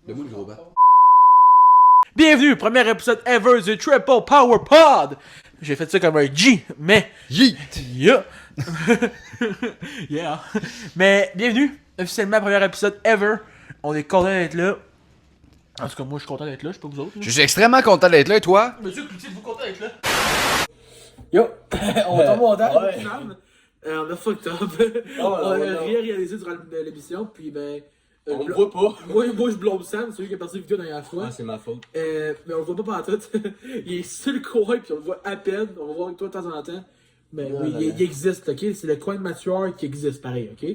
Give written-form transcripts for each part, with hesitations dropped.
Le mot de gros bat. Bienvenue, premier épisode ever du Triple Power Pod! J'ai fait ça comme un G, mais... Yeet! Yeah! Yeah! Mais bienvenue, officiellement, premier épisode ever. On est content d'être là. En tout cas, moi, je suis content d'être là, je sais pas vous autres. Je suis extrêmement content d'être là, et toi? Monsieur Cloutier, vous content d'être là? Yo! On va tomber en temps, on a fucked up. On a rien réalisé durant l'émission, puis ben... On le voit pas. Moi je blâme Sam, c'est lui qui a passé la vidéo la dernière fois. Ah, c'est ma faute. Mais on le voit pas partout. Il est sur le coin, puis on le voit à peine. On va voir avec toi de temps en temps. Mais Non, oui, non, il existe, ok? C'est le coin de Mathieu qui existe, pareil, ok?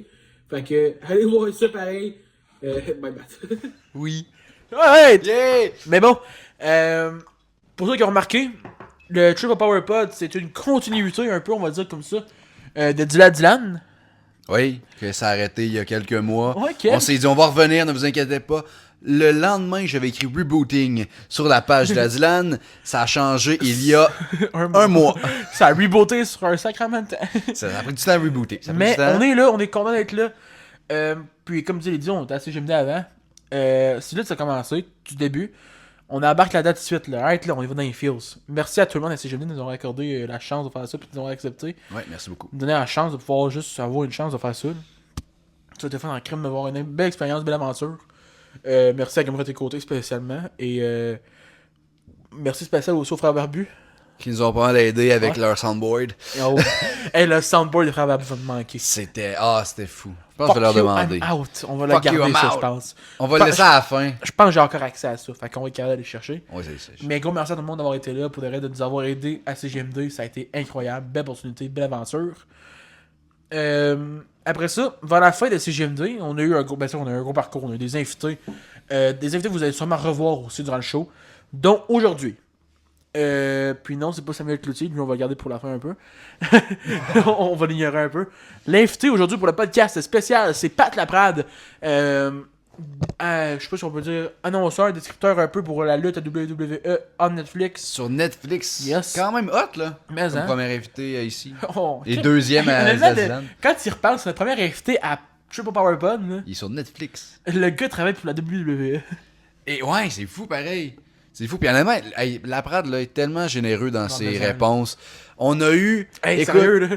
Fait que, allez voir ça, pareil. My bad. Oui. Ouais! Yeah! Mais bon, pour ceux qui ont remarqué, le Triple Power Pod, c'est une continuité, un peu, on va dire comme ça, de Dylan. Oui, que ça a arrêté il y a quelques mois. Ouais, On s'est dit, on va revenir, ne vous inquiétez pas. Le lendemain, j'avais écrit rebooting sur la page de la Dylan. Ça a changé il y a un mois. Ça a rebooté sur un sacrament de temps. Ça a pris du temps à rebooter. Ça a pris Mais du temps. on est là, on est content d'être là. Puis comme disait Lydie, on était assez gênés avant. C'est là que ça a commencé, du début. On embarque la date tout de suite, là. Arrête là, on y va dans les feels. Merci à tout le monde à CGMD de nous avoir accordé la chance de faire ça, puis de nous avoir accepté. Ouais, merci beaucoup. Nous donner la chance de pouvoir juste avoir une chance de faire ça. Ça a été fait en crime d'avoir une belle expérience, belle aventure. Merci à Cameron tes côtés spécialement. Et merci spécial aux frères barbus. Qui nous ont pas mal aidé avec Ouais. leur soundboard. Et le soundboard des frères barbus va me manquer. C'était fou. Je pense que je vais leur demander. I'm out. On va le Fuck you, garder I'm ça, out. je pense. On va le laisser à la fin. Je pense que j'ai encore accès à ça. Fait qu'on va être capable d'aller chercher. Ouais, c'est. Mais gros merci à tout le monde d'avoir été là, pour de nous avoir aidés à CGMD. Ça a été incroyable. Belle opportunité, belle aventure. Après ça, vers la fin de CGMD, on a eu un gros, on a eu un gros parcours. On a eu des invités. Des invités que vous allez sûrement revoir aussi durant le show. Donc aujourd'hui. Puis non, c'est pas Samuel Cloutier, lui on va le garder pour la fin un peu. On va l'ignorer un peu. L'invité aujourd'hui pour le podcast spécial, c'est Pat Laprade. Je sais pas si on peut dire annonceur, descripteur un peu pour la lutte à WWE on Netflix. Sur Netflix. Yes. Quand même hot, là. Mais Comme hein. premier invité ici. Oh, Et ok. deuxième à Honnêtement, Dylan. quand tu y repenses, c'est notre premier invité à Triple Power Pod, là. Il est sur Netflix. Le gars travaille pour la WWE. Et ouais, c'est fou pareil. C'est fou. Puis honnêtement, hey, Laprade là, est tellement généreux dans ses mais ça, réponses. On a eu. Hey, écoute, sérieux, là.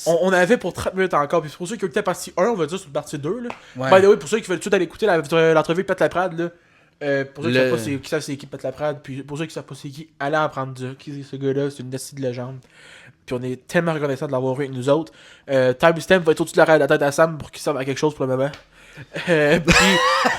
On avait pour 30 minutes encore. Puis pour ceux qui ont écouté la partie 1, on va dire sur la partie 2. Là. Ouais. By the way, pour ceux qui veulent tout aller écouter l'entrevue de Pat Laprade, là, pour ceux qui Le- savent pas qui savent c'est qui Pat Laprade, puis pour ceux qui savent pas c'est qui, allez apprendre de qui c'est ce gars-là, c'est une destinée de légende. Puis on est tellement reconnaissant de l'avoir eu avec nous autres. Timestamp va être au-dessus de la tête à Sam pour qu'il serve à quelque chose pour le moment. Puis,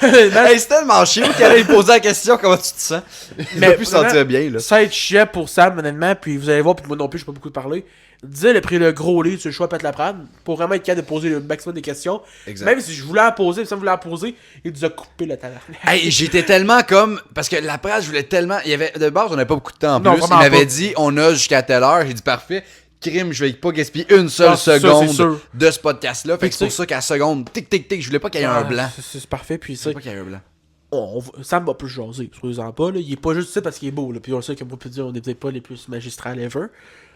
Hey, c'est tellement chiant qu'il allait lui poser la question comment tu te sens. Il Mais va plus se vraiment, sentir bien là. ça va être chiant pour Sam, honnêtement, puis vous allez voir, puis moi non plus, je pas beaucoup parler. Disait, il a pris le gros livre sur le choix à Pat Laprade pour vraiment être capable de poser le maximum des questions. Exact. Même si je voulais en poser, puis Sam voulait en poser, il nous a coupé le talent. Hey, j'étais tellement comme. Parce que Laprade, je voulais tellement. Il y avait... De base, on n'avait pas beaucoup de temps en Non, plus. Il vraiment m'avait pas. dit on a jusqu'à telle heure. J'ai dit parfait. Crime, je vais pas gaspiller une seule Ah, ça, seconde c'est sûr. de ce podcast-là. Fait que Puis c'est pour tu ça qu'à la seconde, tic tic tic, je voulais pas qu'il y ait un blanc. C'est parfait, puis Je ça. voulais pas qu'il y ait un blanc. Sam va plus jaser, soyez-en pas, là. Il est pas juste ça parce qu'il est beau, là. Puis on sait qu'on peut dire on est peut-être pas les plus magistrales ever.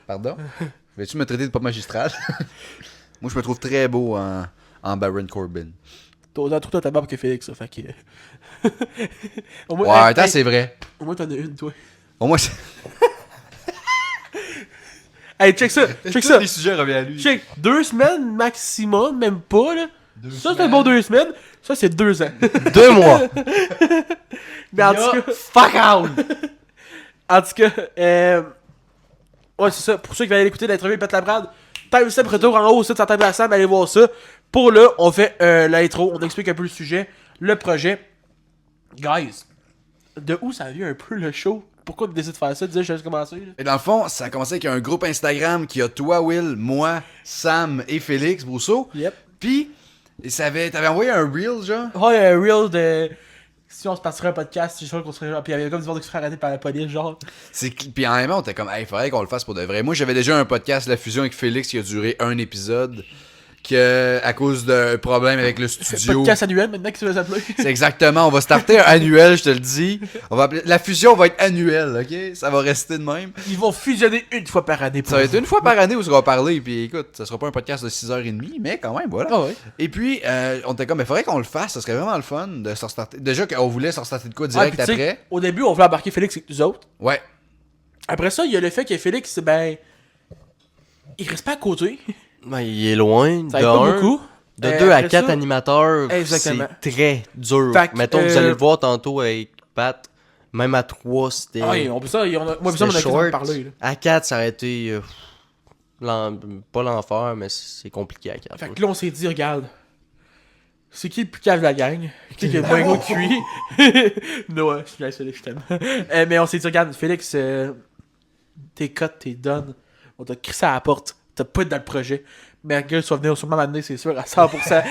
Pardon? Veux-tu me traiter de pas magistral? Moi, je me trouve très beau en Baron Corbin. T'as autant trouvé ta barbe que Félix, ça, fait que. Au Ouais, moins, attends, c'est vrai. Au moins, t'en as une, toi. Au moins, c'est. Hey, check ça, check ça. Les sujets reviennent à lui. Check, 2 semaines maximum, même pas, là. Ça, c'est un semaines. bon 2 semaines. Ça, c'est 2 ans. 2 mois. Mais en tout cas, Fuck out! en tout cas, ouais, c'est ça. Pour ceux qui veulent aller écouter l'entrevue de Pat Laprade, Timestamp retour en haut, ça, de sa table à Sam, allez voir ça. Pour là, on fait l'intro, on explique un peu le sujet, le projet. Guys, de où ça vient un peu le show? Pourquoi tu décides de faire ça? Disais, je laisse commencer. Là. Et dans le fond, ça a commencé avec un groupe Instagram qui a toi, Will, moi, Sam et Félix Brousseau. Yep. Puis, t'avais envoyé un reel, genre? Ouais, un reel de. Si on se passerait un podcast, je suis sûr qu'on serait genre. Puis il y avait comme du monde qui se ferait arrêter par la police, genre. Puis en même temps, on était comme, hey, faudrait qu'on le fasse pour de vrai. Moi, j'avais déjà un podcast, La Fusion avec Félix, qui a duré un épisode. que à cause d'un problème avec le studio. Podcast annuel maintenant que tu vas s'appeler. C'est exactement, on va starter un annuel, je te le dis. On va appeler... La fusion va être annuelle, ok? Ça va rester de même. Ils vont fusionner une fois par année. Ça va être une fois par année où on va parler, puis écoute, ça sera pas un podcast de 6h30, mais quand même, voilà. Ah ouais. Et puis, on était comme, mais faudrait qu'on le fasse, ça serait vraiment le fun de se restarter. Déjà qu'on voulait se restarter de quoi direct puis, tu sais, après. Au début, on voulait embarquer Félix avec nous autres. Ouais. Après ça, il y a le fait que Félix, ben. Il reste pas à côté. Ben, il est loin. Ça aide pas beaucoup. De 2 à après 4 ça- animateurs, Exactement. c'est très dur. Fait que, Mettons, vous allez le voir tantôt avec Pat. Même à 3, c'était. Ah, on peut ça, moi, ça, on a c'était quasiment short. parlé. Là. À 4, ça aurait été. Pas l'enfer, mais c'est compliqué à 4. Fait que là, on s'est dit, regarde. C'est qui le plus calme de la gang? Qui est le moins gros que lui? Noah, je suis bien Félix, je t'aime. Mais on s'est dit, regarde, Félix, tes cotes, t'es done. On t'a crissé à la porte. T'as pas été dans le projet. Mais gueule, tu vas venir sûrement m'amener, c'est sûr, à 100%.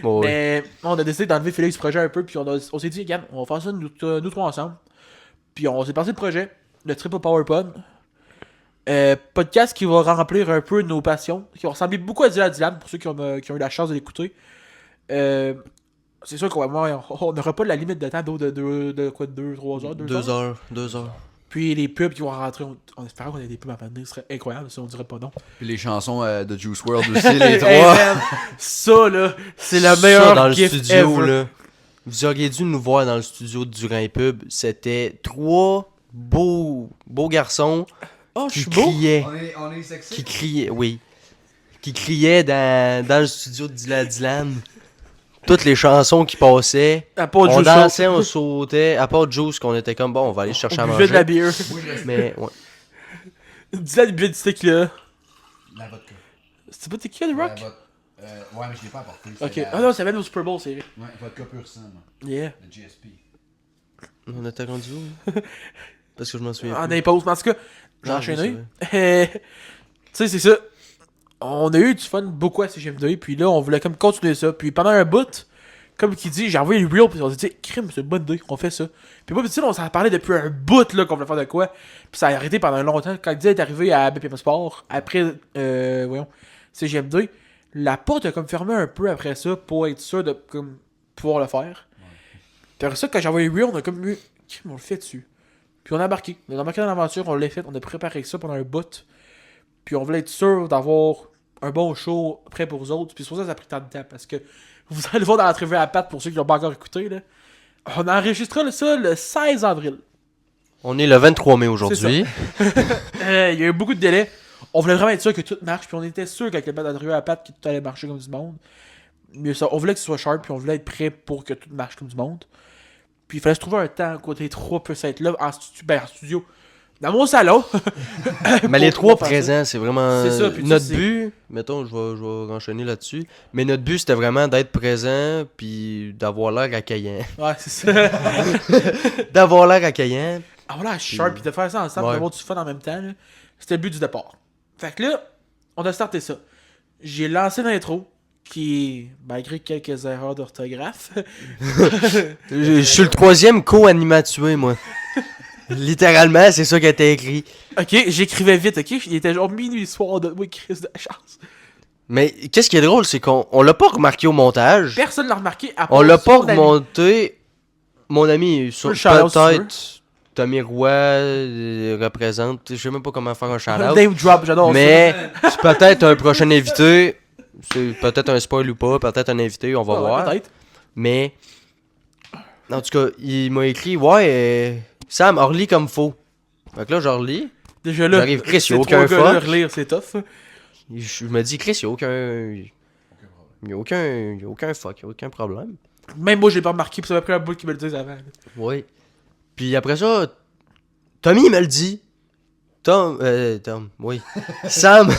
Bon, ouais. Mais on a décidé d'enlever Félix du projet un peu, puis on s'est dit, regarde, on va faire ça nous trois ensemble. Puis on s'est passé le projet, le Triple PowerPod. Podcast qui va remplir un peu nos passions, qui va ressembler beaucoup à Dylan pour ceux qui ont eu la chance de l'écouter. C'est sûr qu'on n'aura pas la limite de temps de 2-3 heures. 2 heures. 2 heures. Puis les pubs qui vont rentrer, on espère qu'on ait des pubs à mener, ce serait incroyable si on dirait pas non. Puis les chansons de Juice WRLD aussi, les Hey, trois. man, ça là, c'est la Ça, meilleure dans le gift studio, ever. là. Vous auriez dû nous voir dans le studio du Durant Pub. C'était 3 beaux garçons Oh, je qui suis beau. criaient. On est sexy. Qui criaient, oui. Qui criaient dans le studio de Dylan. Toutes les chansons qui passaient. À part On Juice dansait, on sautait. À part Juice, qu'on était comme, bon, on va aller chercher à on manger. buvait de la bière. Moi, je reste Mais, ouais. Dylan, il buvait du tequila. la vodka. C'était pas tequila, The Rock? Ouais, mais je l'ai pas apporté. Ok. Ah non, ça vient au Super Bowl, c'est vrai. Ouais, vodka pur sang, moi. Yeah. Le GSP. On était rendu où? Parce que je m'en souviens En plus. impose. Mais en tout cas, j'ai Ah, enchaîné. oui, c'est Tu sais, c'est ça. On a eu du fun beaucoup à CGM2, puis là, on voulait comme continuer ça. Puis pendant un bout, comme qui dit, j'ai envoyé le reel, puis on s'est dit, crime, c'est une bonne idée, on fait ça. Puis moi, on s'en parlait depuis un bout, là, qu'on voulait faire de quoi. Puis ça a arrêté pendant longtemps. Quand Didier est arrivé à BPM Sport, après, CGM2, la porte a comme fermé un peu après ça pour être sûr de comme, pouvoir le faire. Puis après ça, quand j'ai envoyé le reel, on a comme eu, crime, on le fait dessus. Puis on a embarqué. On a embarqué dans l'aventure, on l'a fait, on a préparé ça pendant un bout. Puis on voulait être sûr d'avoir un bon show prêt pour vous autres. Puis c'est pour ça que ça a pris tant de temps. Parce que vous allez le voir dans l'entrevue à Pat pour ceux qui l'ont pas encore écouté. Là. On a enregistré ça le 16 avril. On est le 23 mai aujourd'hui. Il y a eu beaucoup de délais. On voulait vraiment être sûr que tout marche. Puis on était sûr qu'avec le d'entrevue à Pat que tout allait marcher comme du monde. Mais ça, on voulait que ce soit sharp. Puis on voulait être prêt pour que tout marche comme du monde. Puis il fallait se trouver un temps côté les trois puissent être là en studio. Dans mon salon. Mais les Pour 3 faire ça. présents, c'est vraiment C'est ça, puis notre tu sais, but. Mettons, je vais enchaîner là-dessus. Mais notre but, c'était vraiment d'être présent puis d'avoir l'air accueillant. Ouais, c'est ça. D'avoir l'air accueillant. Ah voilà, sharp, puis de faire ça ensemble, Ouais. d'avoir du fun en même temps, là, c'était le but du départ. Fait que là, on a starté ça. J'ai lancé l'intro, qui, malgré quelques erreurs d'orthographe, Je suis le 3e co-animatué, moi. Littéralement, c'est ça qui a été écrit. ok, j'écrivais vite, ok? Il était genre minuit soir de moi, Chris de la chance. Mais qu'est-ce qui est drôle, c'est qu'on l'a pas remarqué au montage. Personne l'a remarqué, à On l'a pas son ami. remonté. Mon ami, sur Un shout-out, si tu veux. peut-être Tommy Roy représente. Je sais même pas comment faire un shout-out. Name drop, j'adore Mais c'est peut-être un prochain invité. C'est peut-être un spoil ou pas. Peut-être un invité, on va ça. Ouais, voir. peut-être. Mais en tout cas, il m'a écrit ouais, Sam, relis comme faut. Fait que là, je relis. Déjà là, J'arrive, Chris, ces y a aucun trois gars-là, fuck. relire, c'est tough. Je me dis, Chris, il n'y a aucun. Il y a aucun fuck, il n'y a aucun problème. Même moi, je l'ai pas remarqué, puis ça m'a pris un bout qui me le disent avant. là. Oui. Puis après ça, Tommy il me le dit. Tom, oui. Sam,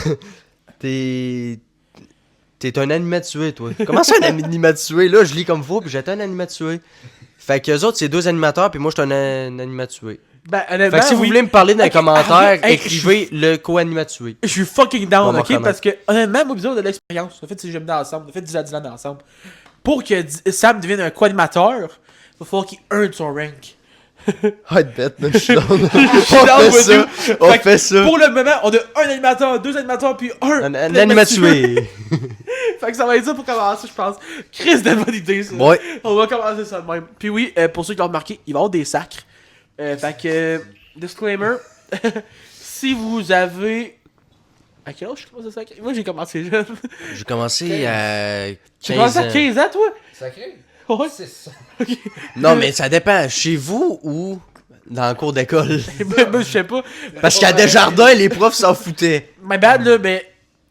t'es un animatué, toi. Comment ça, un animatué? Là, je lis comme faut, puis j'étais un animatué. Fait que eux autres, c'est 2 animateurs, puis moi, je suis un animatué. Ben, Fait honnêtement, que si vous oui. voulez me parler dans les Ok, commentaires, arrête, hey, écrivez le co-animatué. Je suis fucking On down, va ok? reconnaître. Parce que, honnêtement, moi, besoin de l'expérience. On a fait CGM ensemble, on a fait Dylan ensemble. Pour que Sam devienne un co-animateur, il va falloir qu'il earn son rank. Hot bet, man, je suis down. Je suis On down fait with ça. you. On Fait que fait ça. Pour le moment, on a un animateur, 2 animateurs, puis un Un animatué. Fait que ça va être ça pour commencer, je pense. Chris de bonne idée, ça. Ouais. On va commencer ça de même. Puis oui, pour ceux qui l'ont remarqué, il va y avoir des sacres. Fait que, disclaimer, si vous avez... À quel âge je commence à sacrer? Moi, j'ai commencé jeune. J'ai commencé à J'ai 15 commencé à ans. 15 ans, toi? Sacré? Ouais. C'est ça. Non, mais ça dépend. Chez vous ou dans le cours d'école? Moi, je sais pas. Parce qu'à Desjardins, les profs s'en foutaient. My bad, là, mais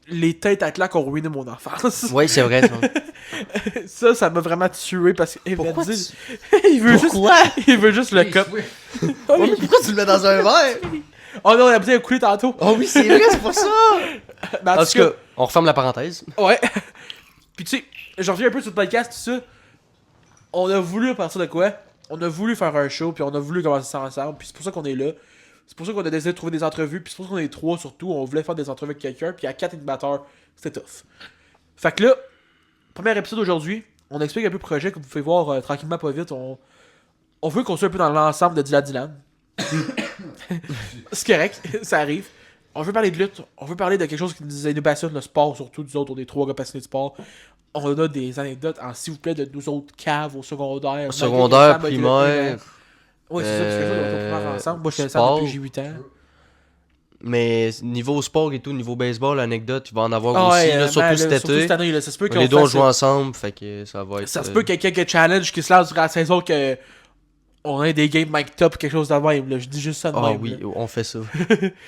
les têtes à claques ont ruiné mon enfance. Oui, c'est vrai. Ça m'a vraiment tué parce que... Pourquoi il veut Pourquoi? juste... Il veut juste le cop. Oh, oui. Pourquoi tu le mets dans un verre? Oh non, on a besoin de couler tantôt. Oh oui, c'est vrai, c'est pour ça. Mais En tout cas, on referme la parenthèse. ouais. Puis tu sais, j'en reviens un peu sur le podcast, tout ça. On a voulu partir de quoi? On a voulu faire un show, puis on a voulu commencer ça ensemble, puis c'est pour ça qu'on est là. C'est pour ça qu'on a décidé de trouver des entrevues, puis c'est pour ça qu'on est 3 surtout. On voulait faire des entrevues avec quelqu'un, puis à 4 animateurs, c'était tough. Fait que là, premier épisode aujourd'hui, on explique un peu le projet, que vous pouvez voir tranquillement, pas vite. On veut qu'on soit un peu dans l'ensemble de Dylan. C'est correct, ça arrive. On veut parler de lutte, on veut parler de quelque chose qui nous passionne, le sport surtout. Nous autres, on est 3 gars passionnés de sport. On a des anecdotes, s'il vous plaît, de nous autres caves au secondaire. Secondaire, primaire. Oui, c'est ça, parce que ça, on est primaire ensemble. Moi, je fais ça sport. depuis j'ai 8 ans. Mais niveau sport et tout, niveau baseball, anecdote, il va en avoir Ah aussi, ouais, là, surtout cet surtout cette été. année, là, ça se peut qu'on Les deux on fasse- joue ensemble, fait que ça va être. Ça se peut qu'il y ait quelques challenges qui se lancent durant la saison que on ait des games mic top quelque chose de même, là. Je dis juste ça de Ah même. oui, là. on fait ça.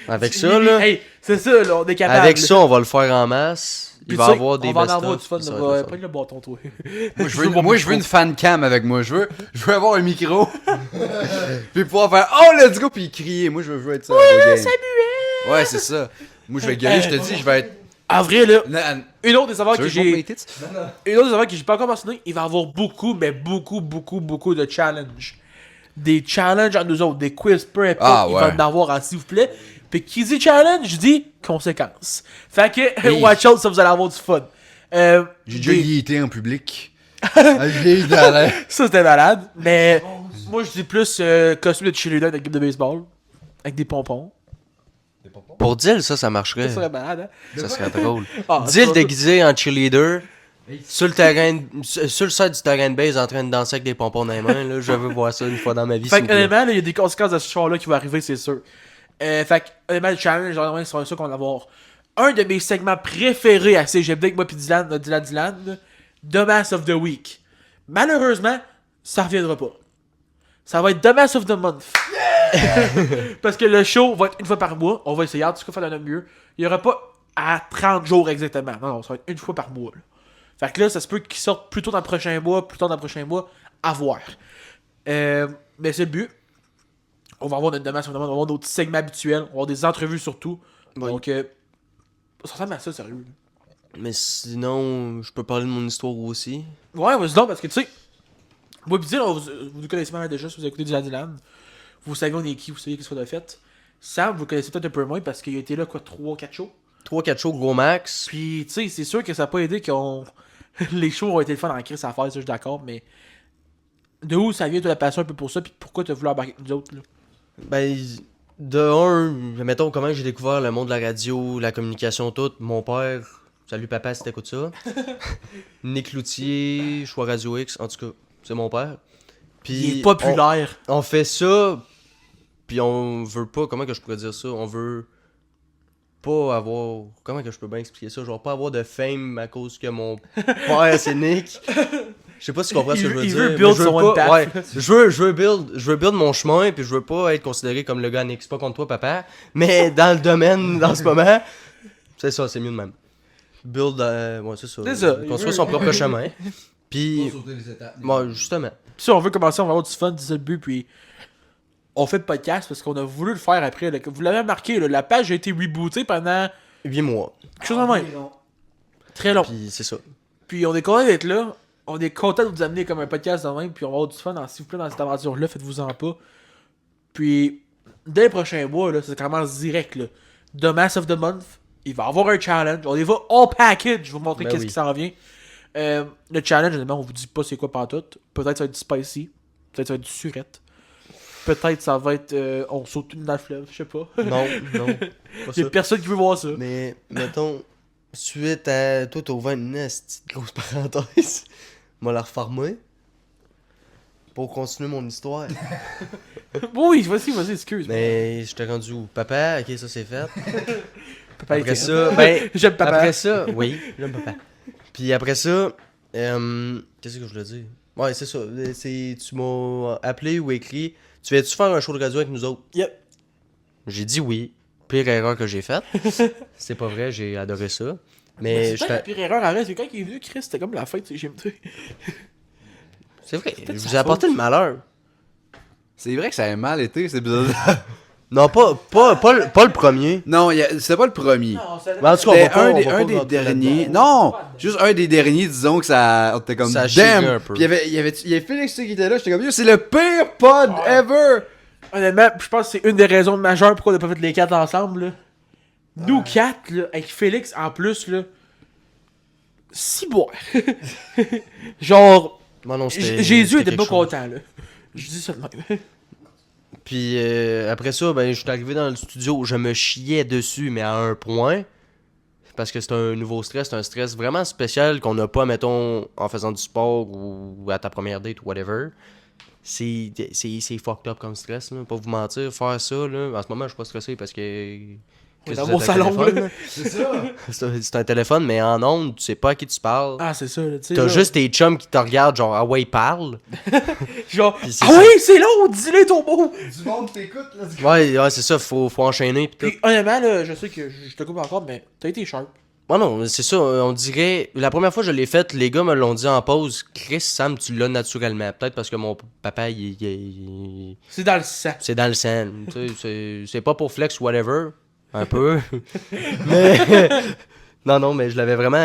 Avec ça, là. Hey, c'est ça, là, on est capable. Avec là. ça, on va le faire en masse. Puis Il va y tu sais, avoir des on va en best-of, avoir du fun, puis ça là. va être le fun. Prends le bâton, toi. Moi, je veux une fan cam avec moi. Je veux avoir un micro. Puis pouvoir faire Oh, let's go. Puis crier. Moi, je veux être ça. Ouais, Samuel! Ouais, c'est ça. Moi, je vais gueuler. Je te dis, je vais être. En vrai, là, Non, une autre des affaires tu veux que que je montre j'ai. mes tits? Une autre des affaires que j'ai pas encore mentionné, il va y avoir beaucoup, mais beaucoup de challenges. Des challenges à nous autres, des quiz, peu importe, Ah, il ouais. va en avoir, s'il vous plaît. Puis qui dit challenge, dit conséquence. Fait que, Oui. watch out, ça vous allez avoir du fun. J'ai déjà yété en public. Ah, j'ai eu dans l'air. Ça, c'était malade. Mais moi, je dis plus costume de cheerleader avec équipe de baseball. Avec des pompons. Pour Dill, ça Ça marcherait. serait malade, hein? Ça serait drôle. Ah, Dill ça- déguisé en cheerleader. Sur le terrain, sur le side du terrain de base, en train de danser avec des pompons dans les mains, là, je veux voir ça une fois dans ma vie. Fait s'il que, vous plaît. honnêtement, là, il y a des conséquences de ce soir-là qui vont arriver, c'est sûr. Fait que, honnêtement, le challenge, genre, c'est sûr qu'on va avoir un de mes segments préférés à CGMD avec moi pis Dylan, là, The Mass of the Week. Malheureusement, ça reviendra pas. Ça va être The Mass of the Month. Parce que le show va être une fois par mois. On va essayer, en tout cas, faire de notre mieux. Il y aura pas à 30 jours exactement. Non, ça va être une fois par mois. Là. Fait que là, ça se peut qu'il sorte plus tôt dans le prochain mois, plus tard dans le prochain mois. À voir. Mais c'est le but. On va avoir notre demande, on va avoir nos petits segments habituels, on va avoir des entrevues surtout. Oui. Donc, ça ressemble à ça, sérieux. Mais sinon, je peux parler de mon histoire aussi. Ouais, vas-y donc, parce que tu sais, moi pis dire, vous nous connaissez mal déjà si vous écoutez Dylan. Vous savez on est qui, vous savez qu'est-ce qu'on a fait. Sam, vous le connaissez peut-être un peu moins parce qu'il a été là, quoi, 3-4 shows. 3-4 shows gros max. Puis, tu sais, c'est sûr que ça n'a pas aidé qu'on. Les shows ont été le fun en crise à faire, ça, je suis d'accord, mais. De où ça vient, toi, la passion un peu pour ça, puis pourquoi t'as voulu embarquer avec nous autres, là? Ben, de un, mettons comment j'ai découvert le monde de la radio, la communication, tout. Mon père, salut papa si t'écoutes ça. Nick Loutier, Choix Radio X, en tout cas, c'est mon père. Puis Il est populaire. On fait ça, puis on veut pas, comment que je pourrais dire ça, on veut pas avoir, comment que je peux bien expliquer ça, genre pas avoir de fame à cause que mon père c'est Nick. Je sais pas si tu comprends ce que je veux Il dire. veut mais build je veux son pas- one path. ouais, je veux build mon chemin, puis je veux pas être considéré comme le gars Nick. C'est pas contre toi, papa. Mais dans le domaine, dans ce moment, c'est ça, c'est mieux de même. Build, ouais, c'est ça. C'est ça. Construire son propre chemin. Puis, moi, justement. Puis si on veut commencer, on va avoir du fun, c'est ça le but, puis on fait le podcast parce qu'on a voulu le faire après. Là. Vous l'avez remarqué, là, la page a été rebootée pendant 8 mois. quelque chose de même. Très long. Puis, c'est ça. Puis on est content d'être là. On est content de vous amener comme un podcast de même, puis on va avoir du fun, s'il vous plaît, dans cette aventure-là, faites-vous-en pas. Puis, dès le prochain mois, là, ça commence direct, là. The Mass of the Month, il va y avoir un challenge. On y va all package, je vais vous montrer Ben qu'est-ce oui. qui s'en vient. Le challenge, honnêtement, on vous dit pas c'est quoi pantoute. Peut-être ça va être du spicy, peut-être ça va être du surette. peut-être ça va être on saute une dans le fleuve, je sais pas. Non, pas Il y a ça. personne qui veut voir ça. Mais, mettons, suite à. Toi, t'as ouvert une petite grosse parenthèse. Moi, la refermer. Pour continuer mon histoire. Oui, vas-y, excuse. Mais je t'ai rendu où? Papa, ok, ça c'est fait. Papa Après était- ça, ben. J'aime papa. Après ça, oui, j'aime papa. Puis après ça, qu'est-ce que je voulais dire? Ouais, c'est ça. Tu m'as appelé ou écrit. Tu viens-tu faire un show de radio avec nous autres? Yep. J'ai dit oui. Pire erreur que j'ai faite. C'est pas vrai, j'ai adoré ça. Mais C'est je peut-être la pire erreur à c'est quand il est venu, Chris, c'était comme la fête, c'est GMT. C'est vrai, peut-être je sa vous ai apporté faute. le malheur. C'est vrai que ça a mal été, c'est bizarre. Non, pas le premier. Non, c'était pas le premier. Mais en tout cas, on C'était va pas, un on des, va un pas des rentrer derniers. là-dedans. Non! Juste un des derniers, disons que ça. On était comme. Ça a chié Damn! un peu. Puis il y avait Félix qui était là, j'étais comme. Yo, c'est le pire pod ever! Honnêtement, je pense que c'est une des raisons majeures pourquoi on n'a pas fait les 4 ensemble. Là. Nous 4, là, avec Félix en plus, là. Si boire. Genre, Non, non, c'était- Jésus c'était était pas quelque chose. content, là. Je dis ça de même. Puis après ça, ben, je suis arrivé dans le studio, je me chiais dessus, mais à un point. Parce que c'est un nouveau stress, c'est un stress vraiment spécial qu'on n'a pas, mettons, en faisant du sport ou à ta première date ou whatever. C'est fucked up comme stress, là. Pas vous mentir, faire ça, là. En ce moment, je suis pas stressé parce que. Ouais, Qu'est-ce dans que mon c'est un salon, téléphone, là. là? C'est ça! C'est un téléphone, mais en ondes, tu sais pas à qui tu parles. Ah, c'est ça, là, tu sais. T'as là. juste tes chums qui te regardent, genre, ah ouais, parle. Genre, Puis c'est ah ça. oui, c'est long, dis-le ton mot. Du monde t'écoute, là. Ouais, c'est ça, faut enchaîner. Pis tout. Puis, honnêtement, là, je sais que je te coupe encore, mais t'as été sharp. Ouais, non, c'est ça, on dirait. La première fois que je l'ai faite, les gars me l'ont dit en pause. Chris, Sam, tu l'as naturellement. Peut-être parce que mon papa, C'est dans le sang. c'est dans le sang. Tu sais, c'est pas pour flex, whatever. Un peu. Mais. Non, mais je l'avais vraiment.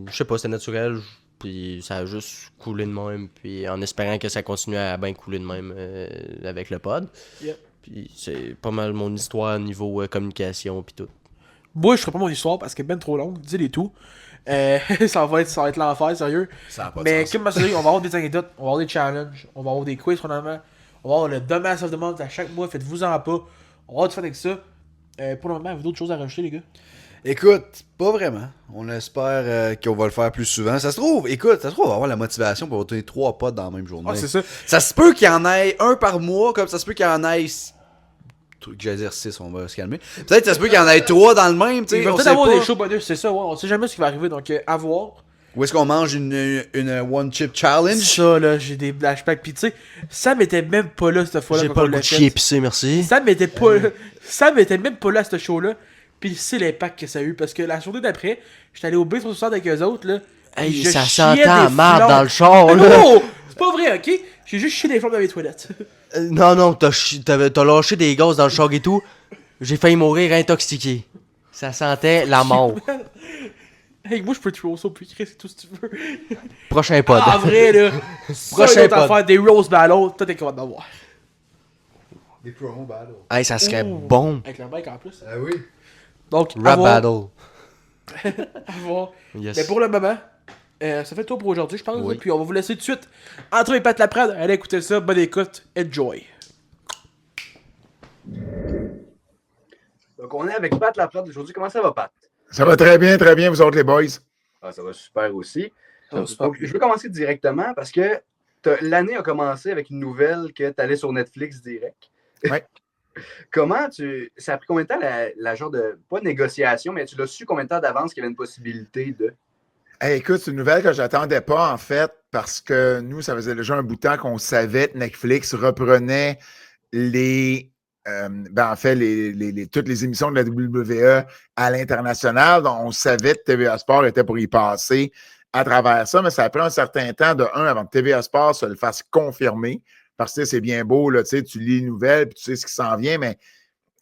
Je sais pas, c'était naturel. Puis ça a juste coulé de même. Puis en espérant que ça continue à bien couler de même avec le pod. Yep. Puis c'est pas mal mon histoire niveau communication. Puis tout. Moi, je ferai pas mon histoire parce qu'elle est ben trop longue, dis-les tout. ça va être l'enfer, sérieux. Ça a pas de Mais sens. comme je dit, on va avoir des anecdotes, on va avoir des challenges, on va avoir des quiz probablement, on va avoir le Dumbass of the Month à chaque mois, faites-vous-en pas. On va avoir du fun avec ça. Pour le moment, avez-vous d'autres choses à rajouter, les gars? Écoute, pas vraiment. On espère qu'on va le faire plus souvent. Ça se trouve, on va avoir la motivation pour tenir 3 pods dans la même journée. Ah, c'est ça. Ça se peut qu'il y en ait un par mois, comme ça se peut qu'il y en ait. J'allais dire 6, on va se calmer. Peut-être que ça se peut qu'il y en ait 3 dans le même, tu Il sais. va On peut-être sait avoir pas. des shows bonus, c'est ça, ouais. On sait jamais ce qui va arriver, donc à voir. Où est-ce qu'on mange une One Chip Challenge? Ça, là, j'ai des flashbacks. Pis tu sais, Sam était même pas là cette fois-là. J'ai quand pas on le goût l'a de fait. chier épicé, merci. Sam était pas là. Sam était même pas là à ce show-là. Pis c'est l'impact que ça a eu. Parce que la journée d'après, j'étais allé au B360 avec eux autres, là. Hey, je ça chiais s'entend des mal flammes. dans le char, là. Oh! C'est pas vrai, ok? J'ai juste chié des flammes dans mes toilettes. Non, t'as lâché des gaz dans le char et tout. J'ai failli mourir intoxiqué. Ça sentait la mort. Hey, moi je peux tuer au saut puis Chris et tout si tu veux. Prochain pod. Ah, en vrai, là. Prochain Ça, une autre pod. affaire, des Rose Battle, toi t'es capable d'avoir. Des promo battles. Hey, ça serait Ouh. bon. Avec le mec en plus. Ah oui. Donc, Rap à battle. voir. Yes. Mais pour le moment, ça fait le tour pour aujourd'hui, je pense. Oui. Puis on va vous laisser tout de suite. Entre et Pat Laprade, allez écouter ça. Bonne écoute. Enjoy. Donc, on est avec Pat Laprade aujourd'hui. Comment ça va, Pat? Ça va très bien, vous autres, les boys. Ah, ça va super aussi. Ça va super. Donc, je veux commencer directement parce que l'année a commencé avec une nouvelle que tu allais sur Netflix direct. Ouais. Ça a pris combien de temps la genre de, pas de négociation, mais tu l'as su combien de temps d'avance qu'il y avait une possibilité de. Hey, écoute, c'est une nouvelle que j'attendais pas, en fait, parce que nous, ça faisait déjà un bout de temps qu'on savait que Netflix reprenait toutes les émissions de la WWE à l'international. Donc, on savait que TVA Sport était pour y passer à travers ça, mais ça a pris un certain temps, avant que TVA Sport se le fasse confirmer, parce que c'est bien beau, là, tu lis les nouvelles, puis tu sais ce qui s'en vient, mais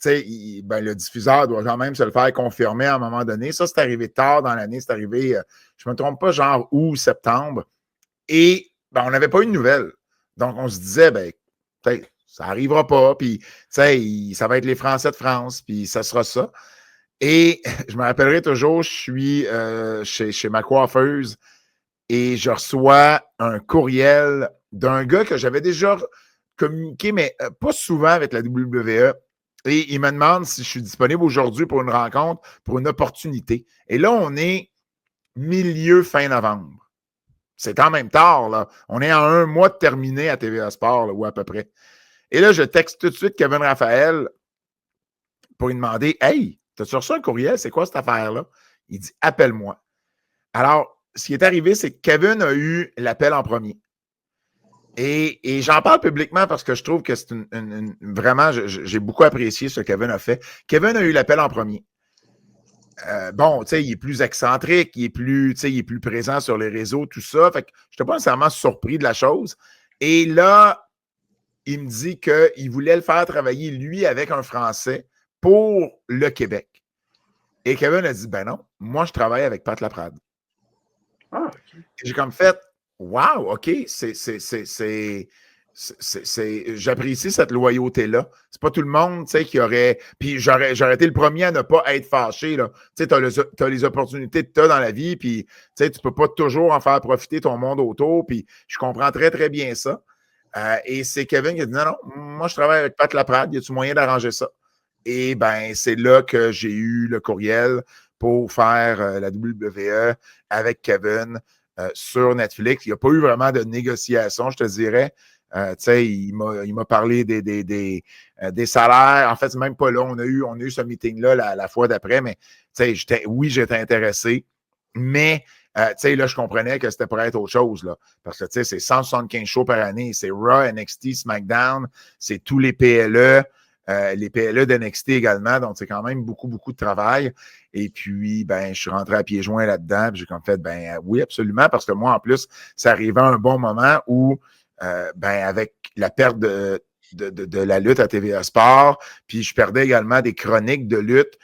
le diffuseur doit quand même se le faire confirmer à un moment donné. Ça, c'est arrivé tard dans l'année, c'est arrivé, je ne me trompe pas, genre août, septembre, et on n'avait pas eu de nouvelles. Donc, on se disait, peut-être, ça n'arrivera pas, puis, ça va être les Français de France, puis ça sera ça. Et je me rappellerai toujours, je suis chez ma coiffeuse et je reçois un courriel d'un gars que j'avais déjà communiqué, mais pas souvent avec la WWE. Et il me demande si je suis disponible aujourd'hui pour une rencontre, pour une opportunité. Et là, on est fin novembre. C'est quand même tard, là. On est en 1 mois de terminer à TVA Sport, là, ou à peu près. Et là, je texte tout de suite Kevin Raphaël pour lui demander « Hey, t'as-tu reçu un courriel? C'est quoi cette affaire-là? » Il dit « Appelle-moi. » Alors, ce qui est arrivé, c'est que Kevin a eu l'appel en premier. Et j'en parle publiquement parce que je trouve que c'est vraiment, j'ai beaucoup apprécié ce que Kevin a fait. Kevin a eu l'appel en premier. Bon, tu sais, il est plus excentrique, il est plus présent sur les réseaux, tout ça. Fait que je n'étais pas nécessairement surpris de la chose. Et là, il me dit qu'il voulait le faire travailler, lui, avec un Français pour le Québec. Et Kevin a dit, ben non, moi, je travaille avec Pat Laprade. Ah, OK. J'ai comme fait, wow, OK, j'apprécie cette loyauté-là. C'est pas tout le monde, tu sais, qui aurait... Puis j'aurais été le premier à ne pas être fâché, là. Tu sais, t'as les opportunités que t'as dans la vie, puis, tu sais, tu peux pas toujours en faire profiter ton monde autour, puis je comprends très, très bien ça. Et c'est Kevin qui a dit, non, moi, je travaille avec Pat Laprade, y a-tu moyen d'arranger ça? Et ben, c'est là que j'ai eu le courriel pour faire la WWE avec Kevin sur Netflix. Il n'y a pas eu vraiment de négociation, je te dirais. Il m'a parlé des salaires. En fait, c'est même pas là. On a eu ce meeting-là la fois d'après, mais j'étais intéressé. Mais là, je comprenais que c'était pour être autre chose. Là, parce que c'est 175 shows par année. C'est Raw, NXT, SmackDown, c'est tous les PLE. Les PLE d'NXT également, donc c'est quand même beaucoup, beaucoup de travail. Et puis, ben, je suis rentré à pieds joints là-dedans, puis j'ai comme fait, ben oui, absolument, parce que moi, en plus, ça arrivait à un bon moment où, avec la perte de la lutte à TVA Sport, puis je perdais également des chroniques de lutte,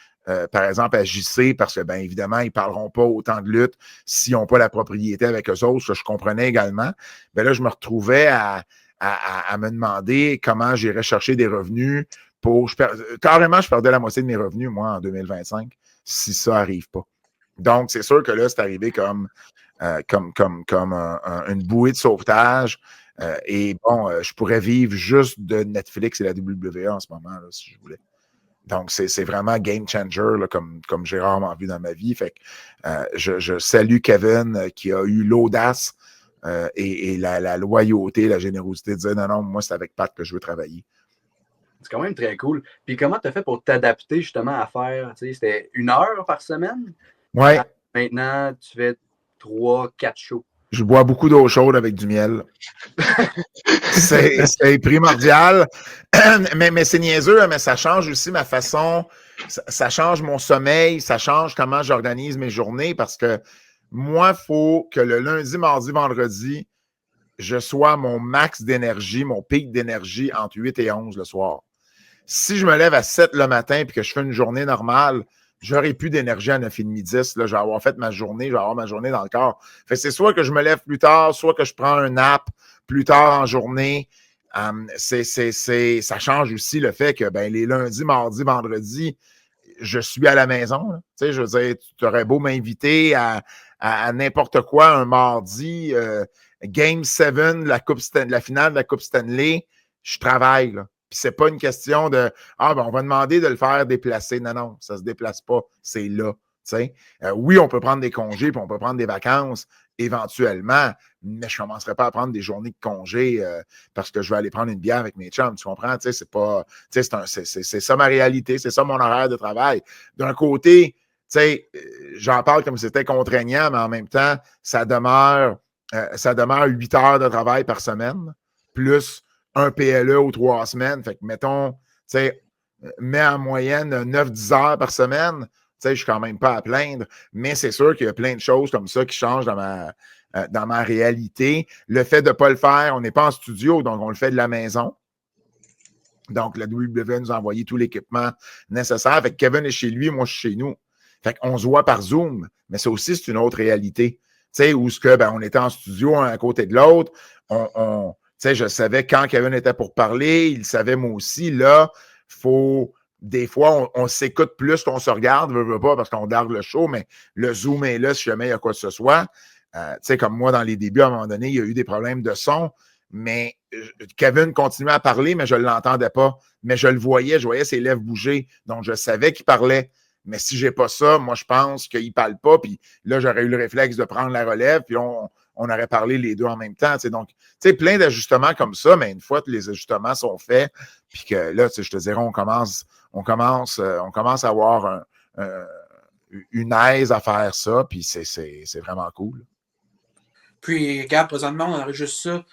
par exemple à JC, parce que, bien évidemment, ils ne parleront pas autant de lutte s'ils n'ont pas la propriété avec eux autres, ça je comprenais également. Ben là, je me retrouvais à me demander comment j'irais chercher des revenus carrément, je perdais la moitié de mes revenus, moi, en 2025, si ça n'arrive pas. Donc, c'est sûr que là, c'est arrivé comme une bouée de sauvetage. Et bon, je pourrais vivre juste de Netflix et la WWE en ce moment, là, si je voulais. Donc, c'est vraiment game changer, là, comme j'ai rarement vu dans ma vie. Fait que je salue Kevin qui a eu l'audace et la loyauté, la générosité de dire non, moi, c'est avec Pat que je veux travailler. C'est quand même très cool. Puis comment tu as fait pour t'adapter justement à faire, tu sais, c'était 1 heure par semaine? Ouais. Maintenant, tu fais 3-4 shows. Je bois beaucoup d'eau chaude avec du miel. C'est primordial. Mais c'est niaiseux, mais ça change aussi ma façon, ça change mon sommeil, ça change comment j'organise mes journées parce que moi, il faut que le lundi, mardi, vendredi, je sois à mon max d'énergie, mon pic d'énergie entre 8 et 11 le soir. Si je me lève à 7 le matin et que je fais une journée normale, j'aurai plus d'énergie à 9h30, 10. Là, je vais avoir fait ma journée, je vais avoir ma journée dans le corps. Fait que c'est soit que je me lève plus tard, soit que je prends un nap plus tard en journée. Ça change aussi le fait que les lundis, mardis, vendredis, je suis à la maison. Tu sais, je veux dire, tu aurais beau m'inviter à n'importe quoi un mardi, Game 7, la finale de la Coupe Stanley, je travaille. Là. Puis c'est pas une question de on va demander de le faire déplacer. Non, ça se déplace pas. C'est là. Oui, on peut prendre des congés, puis on peut prendre des vacances éventuellement, mais je ne commencerai pas à prendre des journées de congé parce que je vais aller prendre une bière avec mes chums. Tu comprends? C'est ça ma réalité, c'est ça mon horaire de travail. D'un côté, j'en parle comme si c'était contraignant, mais en même temps, ça demeure 8 heures de travail par semaine, plus un PLE aux 3 semaines. Fait que, mettons, mets en moyenne 9-10 heures par semaine. Je ne suis quand même pas à plaindre, mais c'est sûr qu'il y a plein de choses comme ça qui changent dans ma réalité. Le fait de ne pas le faire, on n'est pas en studio, donc on le fait de la maison. Donc, la WWE nous a envoyé tout l'équipement nécessaire. Fait que Kevin est chez lui, moi, je suis chez nous. Fait qu'on se voit par Zoom, mais ça aussi, c'est une autre réalité. Où on était en studio un à côté de l'autre. Je savais quand Kevin était pour parler, il savait moi aussi. Là, des fois, on s'écoute plus qu'on se regarde, veut pas parce qu'on regarde le show, mais le Zoom est là si jamais il y a quoi que ce soit. Comme moi, dans les débuts, à un moment donné, il y a eu des problèmes de son, mais Kevin continuait à parler, mais je ne l'entendais pas. Mais je le voyais, je voyais ses lèvres bouger. Donc, je savais qu'il parlait. Mais si je n'ai pas ça, moi, je pense qu'il ne parle pas. Puis là, j'aurais eu le réflexe de prendre la relève. Puis on aurait parlé les deux en même temps. Donc, plein d'ajustements comme ça. Mais une fois que les ajustements sont faits, puis que là, je te dirais, on commence à avoir une aise à faire ça. Puis c'est vraiment cool. Puis, regarde, présentement, on enregistre ça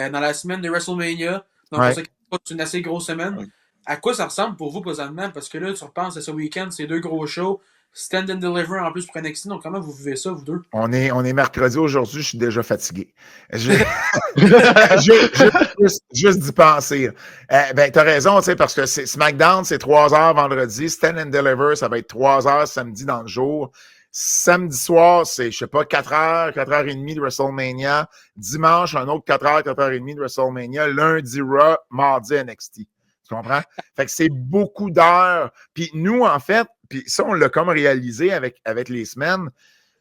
dans la semaine de WrestleMania. Donc, Ouais. c'est une assez grosse semaine. À quoi ça ressemble pour vous présentement? Parce que là, tu repenses à ce week-end, c'est 2 gros shows. Stand and Deliver en plus pour NXT. Donc, comment vous vivez ça, vous deux? On est mercredi aujourd'hui, je suis déjà fatigué. Juste d'y penser. T'as raison, parce que SmackDown, c'est 3 heures vendredi. Stand and Deliver, ça va être 3 heures samedi dans le jour. Samedi soir, c'est, 4 heures, 4 heures et demie de WrestleMania. Dimanche, un autre 4 heures, 4 heures et demie de WrestleMania. Lundi, Raw, mardi, NXT. Tu comprends? Fait que c'est beaucoup d'heures. Puis nous, en fait, puis ça, on l'a comme réalisé avec les semaines,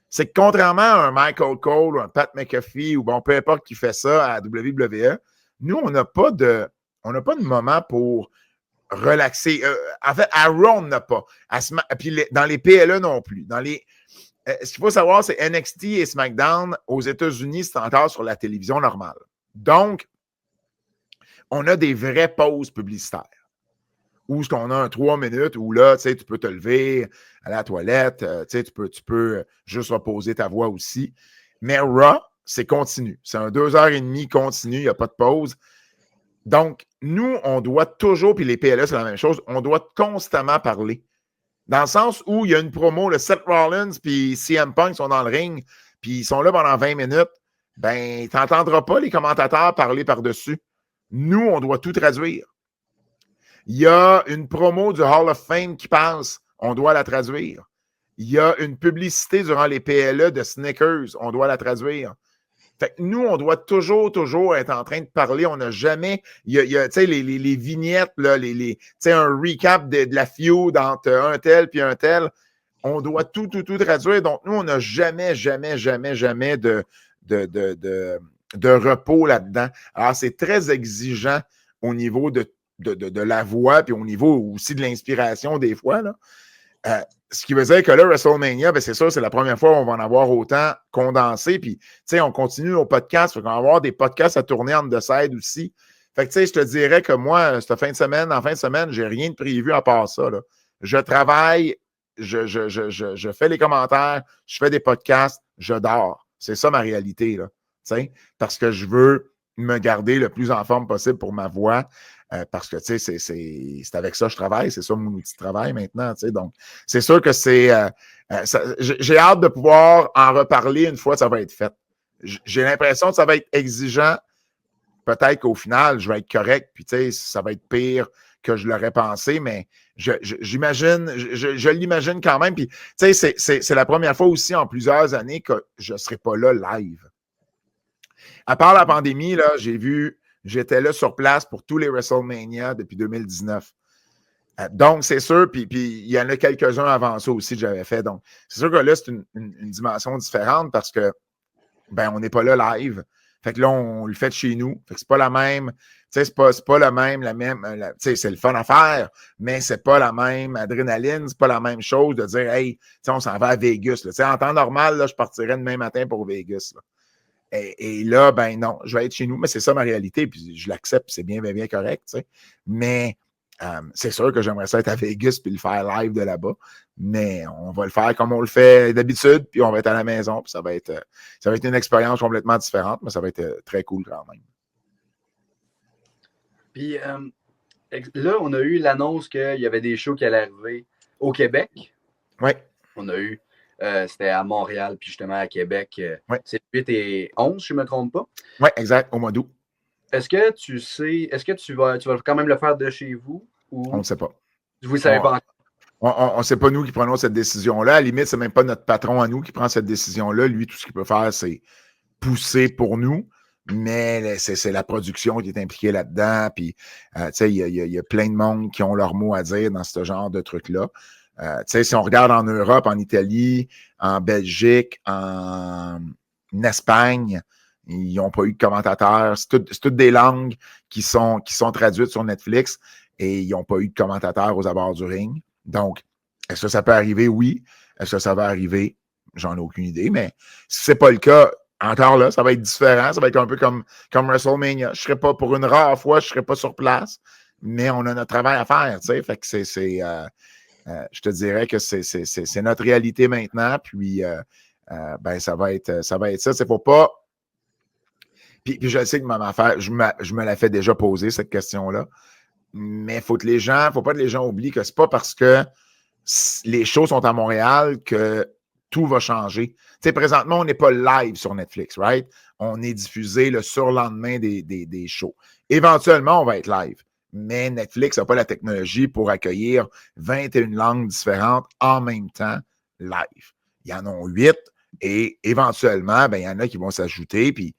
c'est que contrairement à un Michael Cole ou un Pat McAfee ou peu importe qui fait ça à WWE, nous, on n'a pas de moment pour relaxer. En fait, à Raw, on n'a pas. Puis dans les PLE non plus. Ce qu'il faut savoir, c'est NXT et SmackDown aux États-Unis, c'est encore sur la télévision normale. Donc, on a des vraies pauses publicitaires. Où est-ce qu'on a un 3 minutes où là, tu peux te lever, aller à la toilette, tu peux juste reposer ta voix aussi. Mais Raw, c'est continu. C'est un 2h30 continu, il n'y a pas de pause. Donc, nous, on doit toujours, puis les PLE, c'est la même chose, on doit constamment parler. Dans le sens où il y a une promo, le Seth Rollins puis CM Punk sont dans le ring, puis ils sont là pendant 20 minutes, tu n'entendras pas les commentateurs parler par-dessus. Nous, on doit tout traduire. Il y a une promo du Hall of Fame qui passe, on doit la traduire. Il y a une publicité durant les PLE de Snickers, on doit la traduire. Fait que nous, on doit toujours être en train de parler. On n'a jamais. Il y a les vignettes, là, un recap de la feud entre un tel puis un tel. On doit tout traduire. Donc, nous, on n'a jamais de repos là-dedans. Alors, c'est très exigeant au niveau de la voix, puis au niveau aussi de l'inspiration des fois, là. Ce qui veut dire que là, WrestleMania, c'est sûr, c'est la première fois où on va en avoir autant condensé. Puis, on continue nos podcasts. On va avoir des podcasts à tourner en the side aussi. Fait que, je te dirais que moi, en fin de semaine, j'ai rien de prévu à part ça, là. Je travaille, je fais les commentaires, je fais des podcasts, je dors. C'est ça ma réalité, là. Parce que je veux me garder le plus en forme possible pour ma voix. Parce que, c'est avec ça que je travaille. C'est ça mon outil de travail maintenant, Donc, c'est sûr que j'ai hâte de pouvoir en reparler une fois que ça va être fait. J'ai l'impression que ça va être exigeant. Peut-être qu'au final, je vais être correct, puis, ça va être pire que je l'aurais pensé, mais j'imagine, je l'imagine quand même. Puis, c'est la première fois aussi en plusieurs années que je ne serai pas là live. À part la pandémie, là, j'étais là sur place pour tous les WrestleMania depuis 2019. Donc, c'est sûr, puis il y en a quelques-uns avant ça aussi que j'avais fait. Donc, c'est sûr que là, c'est une dimension différente parce que, on n'est pas là live. Fait que là, on le fait de chez nous. Fait que c'est pas la même, c'est pas la même, c'est le fun à faire, mais c'est pas la même adrénaline, c'est pas la même chose de dire, hey, on s'en va à Vegas. Là. En temps normal, là, je partirais demain matin pour Vegas. Là. Et là, non, je vais être chez nous, mais c'est ça ma réalité, puis je l'accepte, c'est bien correct, Mais c'est sûr que j'aimerais ça être à Vegas puis le faire live de là-bas, mais on va le faire comme on le fait d'habitude, puis on va être à la maison, puis ça va être une expérience complètement différente, mais ça va être très cool quand même. Puis là, on a eu l'annonce qu'il y avait des shows qui allaient arriver au Québec. Oui. On a eu c'était à Montréal, puis justement à Québec. Ouais. C'est 8 et 11, si je ne me trompe pas. Oui, exact, au mois d'août. Est-ce que tu vas quand même le faire de chez vous? Ou on ne sait pas. Vous ne savez pas encore? On ne sait pas nous qui prenons cette décision-là. À la limite, ce n'est même pas notre patron à nous qui prend cette décision-là. Lui, tout ce qu'il peut faire, c'est pousser pour nous. Mais c'est la production qui est impliquée là-dedans. Puis, il y a plein de monde qui ont leur mot à dire dans ce genre de trucs-là. Si on regarde en Europe, en Italie, en Belgique, en Espagne, Ils n'ont pas eu de commentateurs. C'est toutes des langues qui sont traduites sur Netflix et ils n'ont pas eu de commentateurs aux abords du ring. Donc, est-ce que ça peut arriver? Oui. Est-ce que ça va arriver? J'en ai aucune idée, mais si c'est pas le cas, encore là, ça va être différent. Ça va être un peu comme WrestleMania. Je serai pas, pour une rare fois, je serai pas sur place, mais on a notre travail à faire, tu sais. Fait que je te dirais que c'est notre réalité maintenant, puis ben, ça va être ça. C'est pour pas. Puis je sais que ma affaire, je me la fais déjà poser, cette question-là. Mais faut pas que les gens oublient que c'est pas parce que les shows sont à Montréal que tout va changer. Tu sais, présentement, on n'est pas live sur Netflix, right? On est diffusé le surlendemain des shows. Éventuellement, on va être live. Mais Netflix n'a pas la technologie pour accueillir 21 langues différentes en même temps live. Il y en a 8 et éventuellement, ben, il y en a qui vont s'ajouter. Puis,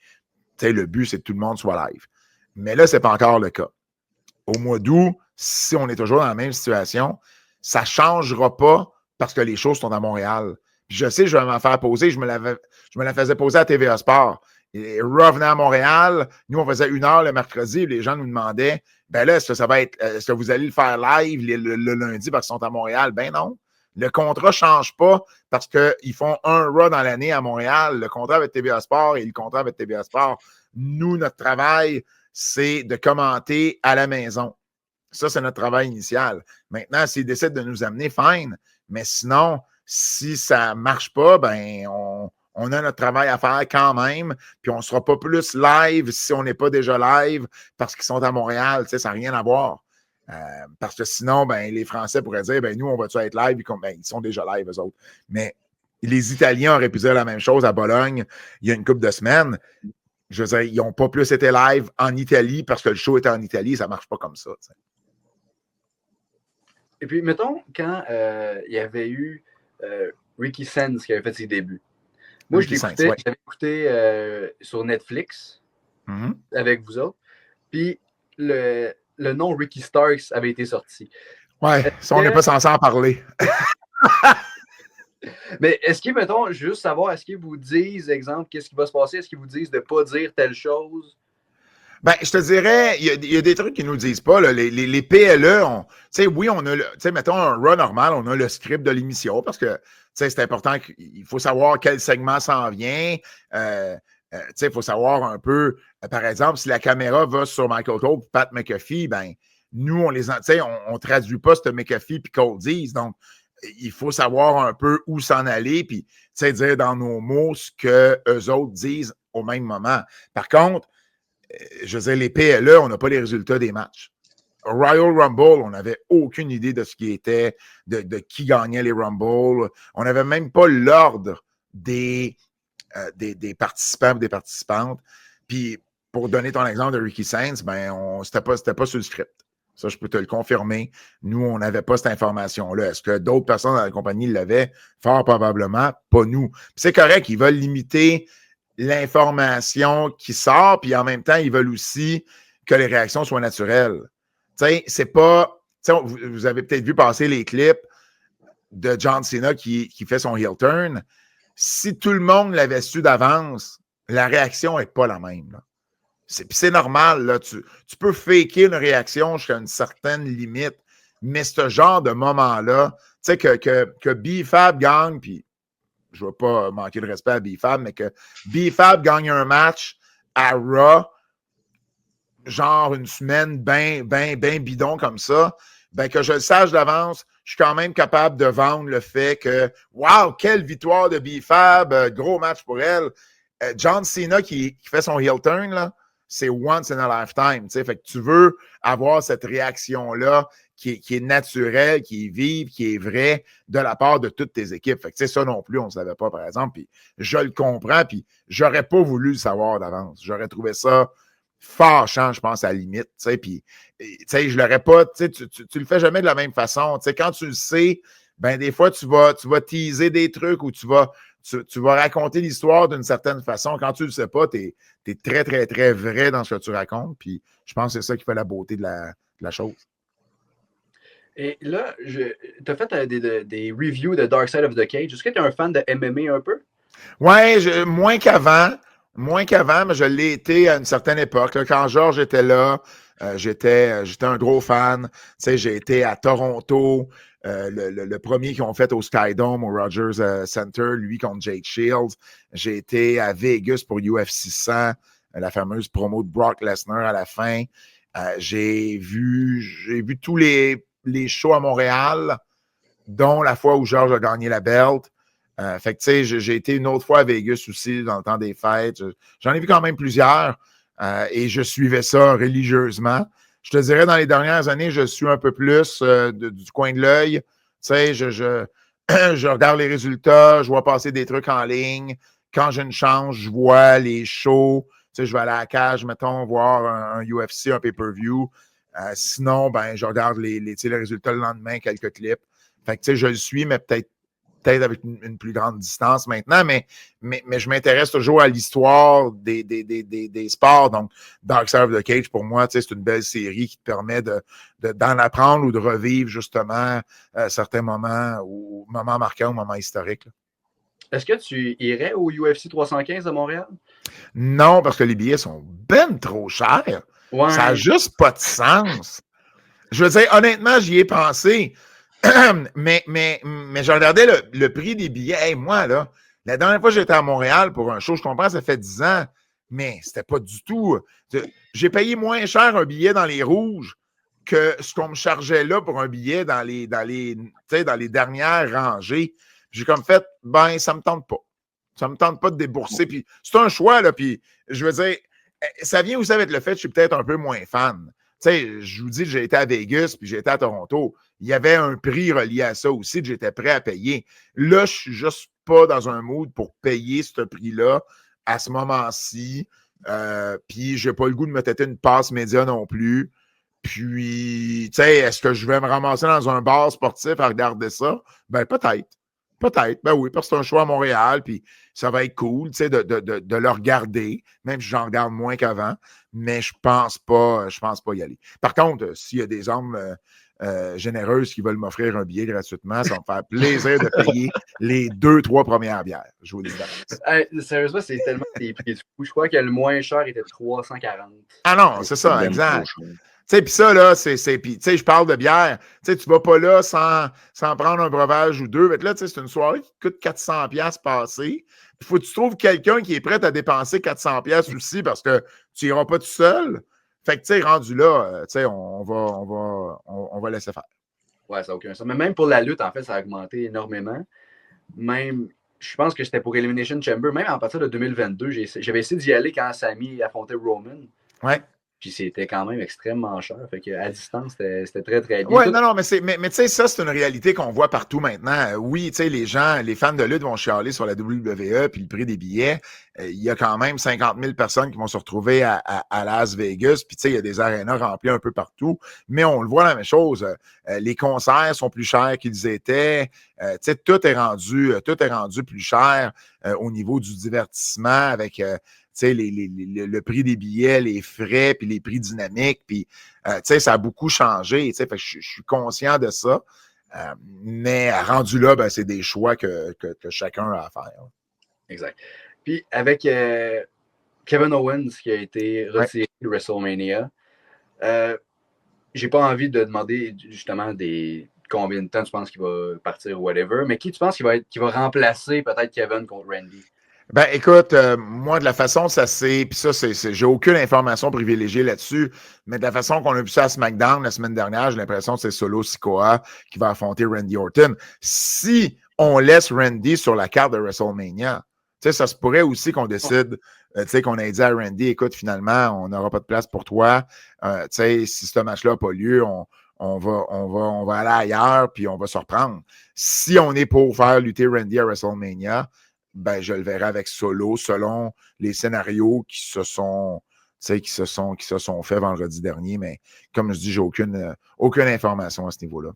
tu sais, le but, c'est que tout le monde soit live. Mais là, ce n'est pas encore le cas. Au mois d'août, si on est toujours dans la même situation, ça ne changera pas parce que les choses sont à Montréal. Puis je sais, je vais m'en faire poser. Je me la faisais poser à TVA Sport. Et Raw venait à Montréal. Nous, on faisait 1 heure le mercredi. Les gens nous demandaient, ben là, est-ce que vous allez le faire live le lundi parce qu'ils sont à Montréal? Ben non. Le contrat ne change pas parce qu'ils font un Raw dans l'année à Montréal. Le contrat avec TVA Sport et le contrat avec TVA Sport. Nous, notre travail, c'est de commenter à la maison. Ça, c'est notre travail initial. Maintenant, s'ils décident de nous amener, fine. Mais sinon, si ça ne marche pas, ben on a notre travail à faire quand même. Puis on ne sera pas plus live si on n'est pas déjà live parce qu'ils sont à Montréal. Tu sais, ça n'a rien à voir. Parce que sinon, ben, les Français pourraient dire, ben, nous, on va-tu être live? Ben, ils sont déjà live, eux autres. Mais les Italiens auraient pu dire la même chose à Bologne il y a une couple de semaines. Je veux dire, ils n'ont pas plus été live en Italie parce que le show était en Italie. Ça ne marche pas comme ça. T'sais. Et puis, mettons, quand il y avait eu Ricky Sands qui avait fait ses débuts. Moi, j'avais écouté sur Netflix avec vous autres. Puis, le nom Ricky Starks avait été sorti. Ouais, ça, on n'est pas censé en parler. Mais est-ce qu'ils, mettons, juste savoir, est-ce qu'ils vous disent, exemple, qu'est-ce qui va se passer? Est-ce qu'ils vous disent de ne pas dire telle chose? Ben, je te dirais, il y a des trucs qu'ils ne nous disent pas. Là. Les PLE, tu sais, oui, on a, tu sais, mettons un Raw normal, on a le script de l'émission parce que, tu sais, c'est important qu'il faut savoir quel segment s'en vient. Tu sais, il faut savoir un peu, par exemple, si la caméra va sur Michael Cole et Pat McAfee, ben, nous, tu sais, on traduit pas ce McAfee puis Cole disent. Donc, il faut savoir un peu où s'en aller puis, tu sais, dire dans nos mots ce qu'eux autres disent au même moment. Par contre, je veux dire, les PLE, on n'a pas les résultats des matchs. Royal Rumble, on n'avait aucune idée de ce qui était, de qui gagnait les Rumble. On n'avait même pas l'ordre des participants et des participantes. Puis, pour donner ton exemple de Ricky Sainz, ben, c'était pas sur le script. Ça, je peux te le confirmer. Nous, on n'avait pas cette information-là. Est-ce que d'autres personnes dans la compagnie l'avaient? Fort probablement, pas nous. Puis c'est correct, ils veulent limiter l'information qui sort, puis en même temps, ils veulent aussi que les réactions soient naturelles. Tu sais, c'est pas... Vous avez peut-être vu passer les clips de John Cena qui fait son heel turn. Si tout le monde l'avait su d'avance, la réaction n'est pas la même. Là. C'est normal. Là. Tu peux faker une réaction jusqu'à une certaine limite, mais ce genre de moment-là, tu sais, que B-Fab gagne, puis je ne veux pas manquer de respect à B-Fab, mais que B-Fab gagne un match à Raw, genre une semaine ben bidon comme ça, ben que je le sache d'avance, je suis quand même capable de vendre le fait que wow, quelle victoire de B-Fab, gros match pour elle. John Cena qui fait son heel turn, là, c'est once in a lifetime. T'sais. Fait que tu veux avoir cette réaction-là qui est naturelle, qui est vive, qui est vraie de la part de toutes tes équipes. Fait que ça non plus, on ne savait pas, par exemple. Puis je le comprends, puis j'aurais pas voulu le savoir d'avance. J'aurais trouvé ça fâchant, je pense, à la limite. Puis je l'aurais pas. Tu le fais jamais de la même façon. T'sais, quand tu le sais, ben des fois, tu vas teaser des trucs ou tu vas raconter l'histoire d'une certaine façon. Quand tu ne le sais pas, tu es très, très, très vrai dans ce que tu racontes. Puis je pense que c'est ça qui fait la beauté de la chose. Et là, tu as fait des reviews de Dark Side of the Cage. Est-ce que tu es un fan de MMA un peu? Ouais, moins qu'avant. Moins qu'avant, mais je l'ai été à une certaine époque. Là, quand Georges était là, j'étais un gros fan. Tu sais, j'ai été à Toronto, le premier qu'ils ont fait au Skydome, au Rogers Center, lui contre Jake Shields. J'ai été à Vegas pour UFC 100, la fameuse promo de Brock Lesnar à la fin. J'ai vu tous les shows à Montréal, dont la fois où Georges a gagné la belt. Fait que, tu sais, j'ai été une autre fois à Vegas aussi dans le temps des fêtes. J'en ai vu quand même plusieurs et je suivais ça religieusement. Je te dirais, dans les dernières années, je suis un peu plus du coin de l'œil. Tu sais, je regarde les résultats, je vois passer des trucs en ligne. Quand j'ai une chance, je vois les shows. Tu sais, je vais aller à la cage, mettons, voir un UFC, un pay-per-view. Sinon, ben, je regarde les résultats le lendemain, quelques clips. Fait que, tu sais, je le suis, mais peut-être avec une plus grande distance maintenant, mais je m'intéresse toujours à l'histoire des sports. Donc, Dark Side of the Cage, pour moi, c'est une belle série qui te permet d'en apprendre ou de revivre justement certains moments ou moments marquants ou moments historiques. Là. Est-ce que tu irais au UFC 315 de Montréal? Non, parce que les billets sont ben trop chers. Ouais. Ça n'a juste pas de sens. Je veux dire, honnêtement, j'y ai pensé. mais je regardais le prix des billets. Hey, moi, là, la dernière fois que j'étais à Montréal pour un show, je comprends, ça fait 10 ans, mais c'était pas du tout. J'ai payé moins cher un billet dans les rouges que ce qu'on me chargeait là pour un billet dans les dernières rangées. J'ai comme fait, ben, ça me tente pas. Ça me tente pas de débourser. Puis c'est un choix, là. Puis je veux dire, ça vient aussi avec le fait que je suis peut-être un peu moins fan. Tu sais, je vous dis que j'ai été à Vegas puis j'ai été à Toronto. Il y avait un prix relié à ça aussi que j'étais prêt à payer. Là, je suis juste pas dans un mood pour payer ce prix-là à ce moment-ci. Puis j'ai pas le goût de me têter une passe média non plus. Puis, tu sais, est-ce que je vais me ramasser dans un bar sportif à regarder ça? Ben, peut-être. Peut-être, ben oui, parce que c'est un choix à Montréal, puis ça va être cool, tu sais, de le regarder, même si j'en regarde moins qu'avant, mais je pense pas y aller. Par contre, s'il y a des hommes généreuses qui veulent m'offrir un billet gratuitement, ça va me faire plaisir de payer les 2-3 premières bières. Je vous les donne. Sérieusement, c'est tellement des prix de fou. Je crois que le moins cher était 340. Ah non, c'est ça, exact. Tu sais, puis ça, là, puis, tu sais, je parle de bière. Tu sais, tu vas pas là sans prendre un breuvage ou deux. Mais là, tu sais, c'est une soirée qui coûte 400$ passer. Il faut que tu trouves quelqu'un qui est prêt à dépenser 400$ aussi parce que tu iras pas tout seul. Fait que, tu sais, rendu là, tu sais, on va laisser faire. Ouais, ça n'a aucun sens. Mais même pour la lutte, en fait, ça a augmenté énormément. Même, je pense que c'était pour Elimination Chamber. Même à partir de 2022, j'avais essayé d'y aller quand Sami affrontait Roman. Ouais. Puis c'était quand même extrêmement cher. Fait qu'à distance, c'était très, très bien. Oui, non, mais tu sais, ça, c'est une réalité qu'on voit partout maintenant. Oui, tu sais, les fans de lutte vont chialer sur la WWE puis le prix des billets. Il y a quand même 50 000 personnes qui vont se retrouver à Las Vegas. Puis, tu sais, il y a des arénas remplis un peu partout. Mais on le voit la même chose. Les concerts sont plus chers qu'ils étaient. Tu sais, tout est rendu plus cher au niveau du divertissement avec... le prix des billets, les frais, puis les prix dynamiques, puis ça a beaucoup changé. Fait que je suis conscient de ça. Mais rendu là, ben, c'est des choix que chacun a à faire. Exact. Puis avec Kevin Owens qui a été retiré de WrestleMania, j'ai pas envie de demander justement combien de temps tu penses qu'il va partir ou whatever, mais qui tu penses qui va remplacer peut-être Kevin contre Randy? Ben, écoute, moi, de la façon ça c'est, puis ça, j'ai aucune information privilégiée là-dessus, mais de la façon qu'on a vu ça à SmackDown la semaine dernière, j'ai l'impression que c'est Solo Sikoa qui va affronter Randy Orton. Si on laisse Randy sur la carte de WrestleMania, tu sais, ça se pourrait aussi qu'on décide, tu sais, qu'on ait dit à Randy, écoute, finalement, on n'aura pas de place pour toi. Tu sais, si ce match-là n'a pas lieu, on va aller ailleurs, puis on va se reprendre. Si on est pour faire lutter Randy à WrestleMania, ben, je le verrai avec Solo selon les scénarios qui se sont faits vendredi dernier. Mais comme je dis, j'ai aucune information à ce niveau-là.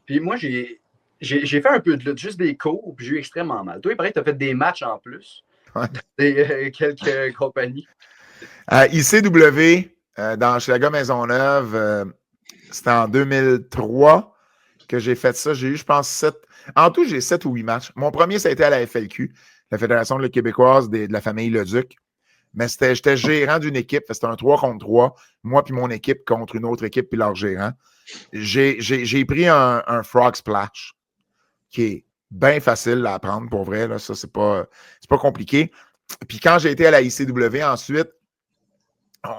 Puis moi, j'ai fait un peu de lutte, juste des cours, puis j'ai eu extrêmement mal. Toi, il paraît que tu as fait des matchs en plus. Ouais. Quelques compagnies. ICW, dans Schlager Maisonneuve, c'était en 2003 que j'ai fait ça. J'ai eu, je pense, 7. En tout, j'ai 7 ou 8 matchs. Mon premier, ça a été à la FLQ, la Fédération québécoise de la famille Leduc. Mais j'étais gérant d'une équipe. C'était un 3 contre 3. Moi puis mon équipe contre une autre équipe puis leur gérant. J'ai pris un Frog Splash qui est bien facile à apprendre pour vrai. Là. Ça, c'est pas compliqué. Puis quand j'ai été à la ICW ensuite,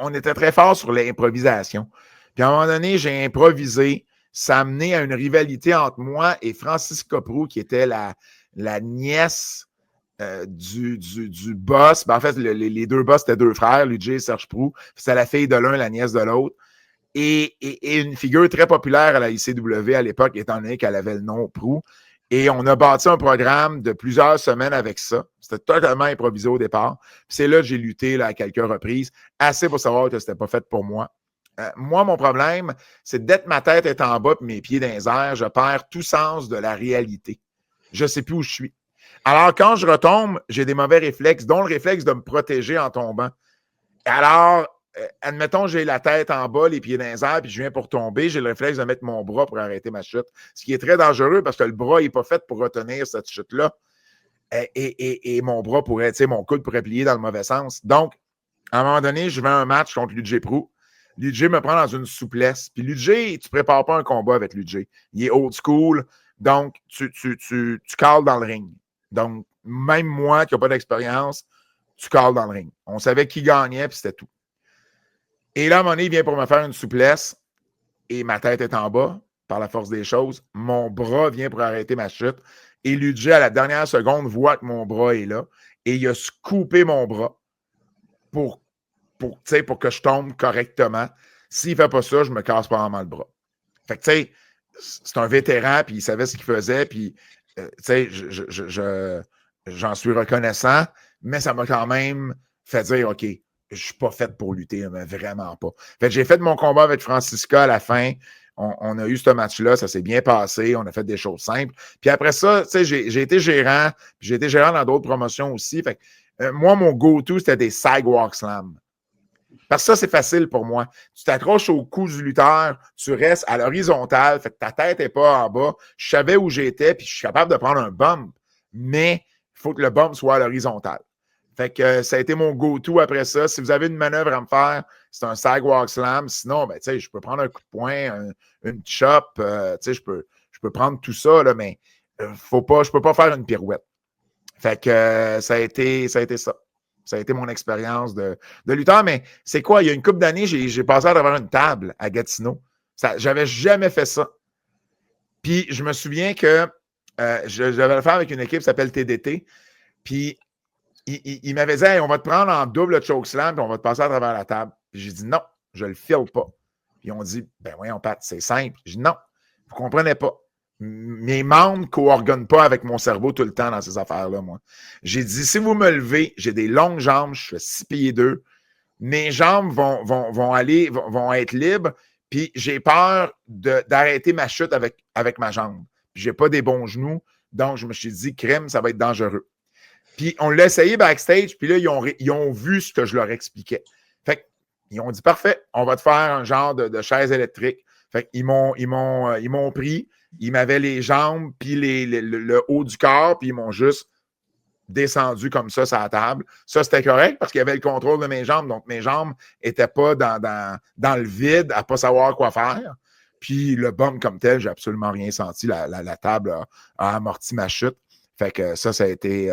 on était très fort sur l'improvisation. Puis à un moment donné, j'ai improvisé. Ça a mené à une rivalité entre moi et Francis Coprou, qui était la nièce du boss. Ben, en fait, les deux boss, c'était deux frères, Luigi et Serge Prou. C'était la fille de l'un, la nièce de l'autre. Et une figure très populaire à la ICW à l'époque, étant donné qu'elle avait le nom Prou. Et on a bâti un programme de plusieurs semaines avec ça. C'était totalement improvisé au départ. Puis c'est là que j'ai lutté là, à quelques reprises, assez pour savoir que c'était pas fait pour moi. Moi, mon problème, c'est dès que ma tête est en bas et mes pieds dans les airs, je perds tout sens de la réalité. Je ne sais plus où je suis. Alors, quand je retombe, j'ai des mauvais réflexes, dont le réflexe de me protéger en tombant. Alors, admettons, j'ai la tête en bas, les pieds dans les airs, puis je viens pour tomber, j'ai le réflexe de mettre mon bras pour arrêter ma chute. Ce qui est très dangereux parce que le bras n'est pas fait pour retenir cette chute-là. Et mon bras pourrait, tu sais, mon coude pourrait plier dans le mauvais sens. Donc, à un moment donné, je vais à un match contre Luigi Prou. Luigi me prend dans une souplesse. Puis Luigi, tu ne prépares pas un combat avec Luigi. Il est old school, donc tu cales dans le ring. Donc, même moi qui n'ai pas d'expérience, tu cales dans le ring. On savait qui gagnait, puis c'était tout. Et là, à un moment donné, il vient pour me faire une souplesse et ma tête est en bas par la force des choses. Mon bras vient pour arrêter ma chute. Et Luigi, à la dernière seconde, voit que mon bras est là et il a scoopé mon bras pour que je tombe correctement. S'il ne fait pas ça, je me casse pas vraiment le bras. Fait que, tu sais, c'est un vétéran, puis il savait ce qu'il faisait, puis, tu sais, j'en suis reconnaissant, mais ça m'a quand même fait dire, OK, je ne suis pas fait pour lutter, mais vraiment pas. Fait que j'ai fait mon combat avec Francisca à la fin. On a eu ce match-là, ça s'est bien passé, on a fait des choses simples. Puis après ça, tu sais, j'ai été gérant, puis j'ai été gérant dans d'autres promotions aussi. Fait que, moi, mon go-to, c'était des sidewalk slams. Parce que ça, c'est facile pour moi. Tu t'accroches au cou du lutteur, tu restes à l'horizontale, fait que ta tête n'est pas en bas. Je savais où j'étais, puis je suis capable de prendre un bump, mais il faut que le bump soit à l'horizontale. Fait que ça a été mon go-to après ça. Si vous avez une manœuvre à me faire, c'est un sidewalk slam. Sinon, ben, tu sais, je peux prendre un coup de poing, une chop, tu sais, je peux prendre tout ça, là, mais je ne peux pas faire une pirouette. Fait que ça a été ça. Ça a été mon expérience de lutteur. Mais c'est quoi? Il y a une couple d'années, j'ai passé à travers une table à Gatineau. J'avais jamais fait ça. Puis je me souviens que j'avais le faire avec une équipe qui s'appelle TDT. Puis il m'avait dit, hey, on va te prendre en double chokeslam, puis on va te passer à travers la table. Puis j'ai dit, non, je le file pas. Puis ils ont dit, ben voyons, Pat, c'est simple. J'ai dit, non, vous comprenez pas. Mes membres ne coordonnent pas avec mon cerveau tout le temps dans ces affaires-là, moi. J'ai dit, si vous me levez, j'ai des longues jambes, je fais 6 pieds 2, mes jambes vont être libres, puis j'ai peur d'arrêter ma chute avec ma jambe. Puis j'ai pas des bons genoux, donc je me suis dit, crème, ça va être dangereux. Puis on l'a essayé backstage, puis là, ils ont vu ce que je leur expliquais. Fait qu'ils ont dit, parfait, on va te faire un genre de chaise électrique. Fait qu'ils m'ont pris, ils m'avaient les jambes, puis le haut du corps, puis ils m'ont juste descendu comme ça sur la table. Ça, c'était correct parce qu'il y avait le contrôle de mes jambes. Donc, mes jambes n'étaient pas dans le vide à ne pas savoir quoi faire. Puis le bump comme tel, j'ai absolument rien senti. La table a amorti ma chute. Fait que ça a été...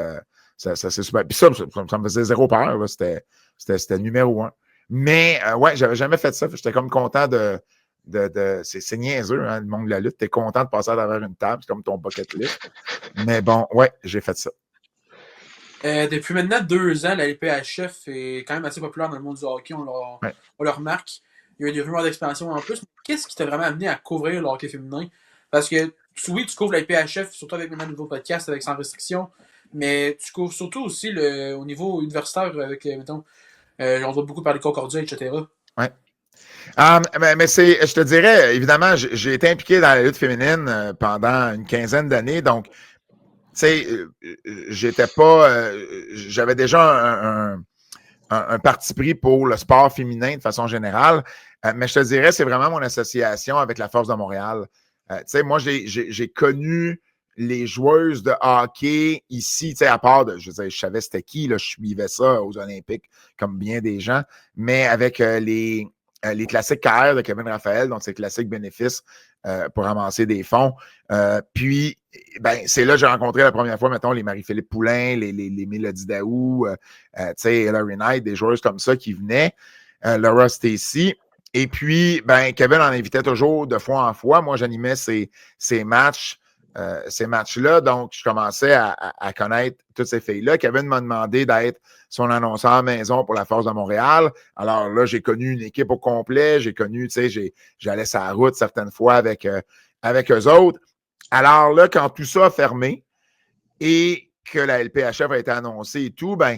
ça c'est super. Puis ça me faisait zéro peur. Là. C'était numéro 1. Mais, ouais, j'avais jamais fait ça. J'étais comme content c'est niaiseux, hein, le monde de la lutte. T'es content de passer à travers une table. C'est comme ton bucket list. Mais bon, ouais, j'ai fait ça. Depuis maintenant 2 ans, la LPHF est quand même assez populaire dans le monde du hockey. On le remarque. Il y a eu des rumeurs d'expansion en plus. Qu'est-ce qui t'a vraiment amené à couvrir le hockey féminin? Parce que, oui, tu couvres la LPHF, surtout avec maintenant le nouveau podcast avec Sans Restriction, mais tu couvres surtout aussi au niveau universitaire avec, mettons, on voit beaucoup parler de Concordia, etc. Ouais. Mais je te dirais, évidemment, j'ai été impliqué dans la lutte féminine pendant une quinzaine d'années, donc, tu sais, j'étais pas... j'avais déjà un parti pris pour le sport féminin de façon générale, mais je te dirais, c'est vraiment mon association avec la Force de Montréal. Tu sais, moi, j'ai connu les joueuses de hockey ici, tu sais, à part de, je savais c'était qui, là, je suivais ça aux Olympiques, comme bien des gens, mais avec les classiques KR de Kevin Raphaël, donc c'est classiques bénéfices pour ramasser des fonds. Puis, ben, c'est là que j'ai rencontré la première fois, mettons, les Marie-Philippe Poulain, les Mélodie Daou, tu sais, Hilary Knight, des joueuses comme ça qui venaient, Laura Stacey. Et puis, ben, Kevin en invitait toujours de fois en fois. Moi, j'animais ces matchs-là. Donc, je commençais à connaître toutes ces filles-là. Kevin m'a demandé d'être son annonceur maison pour la Force de Montréal. Alors là, j'ai connu une équipe au complet. J'ai connu, tu sais, j'allais sur la route certaines fois avec eux autres. Alors là, quand tout ça a fermé et que la LPHF a été annoncée et tout, ben,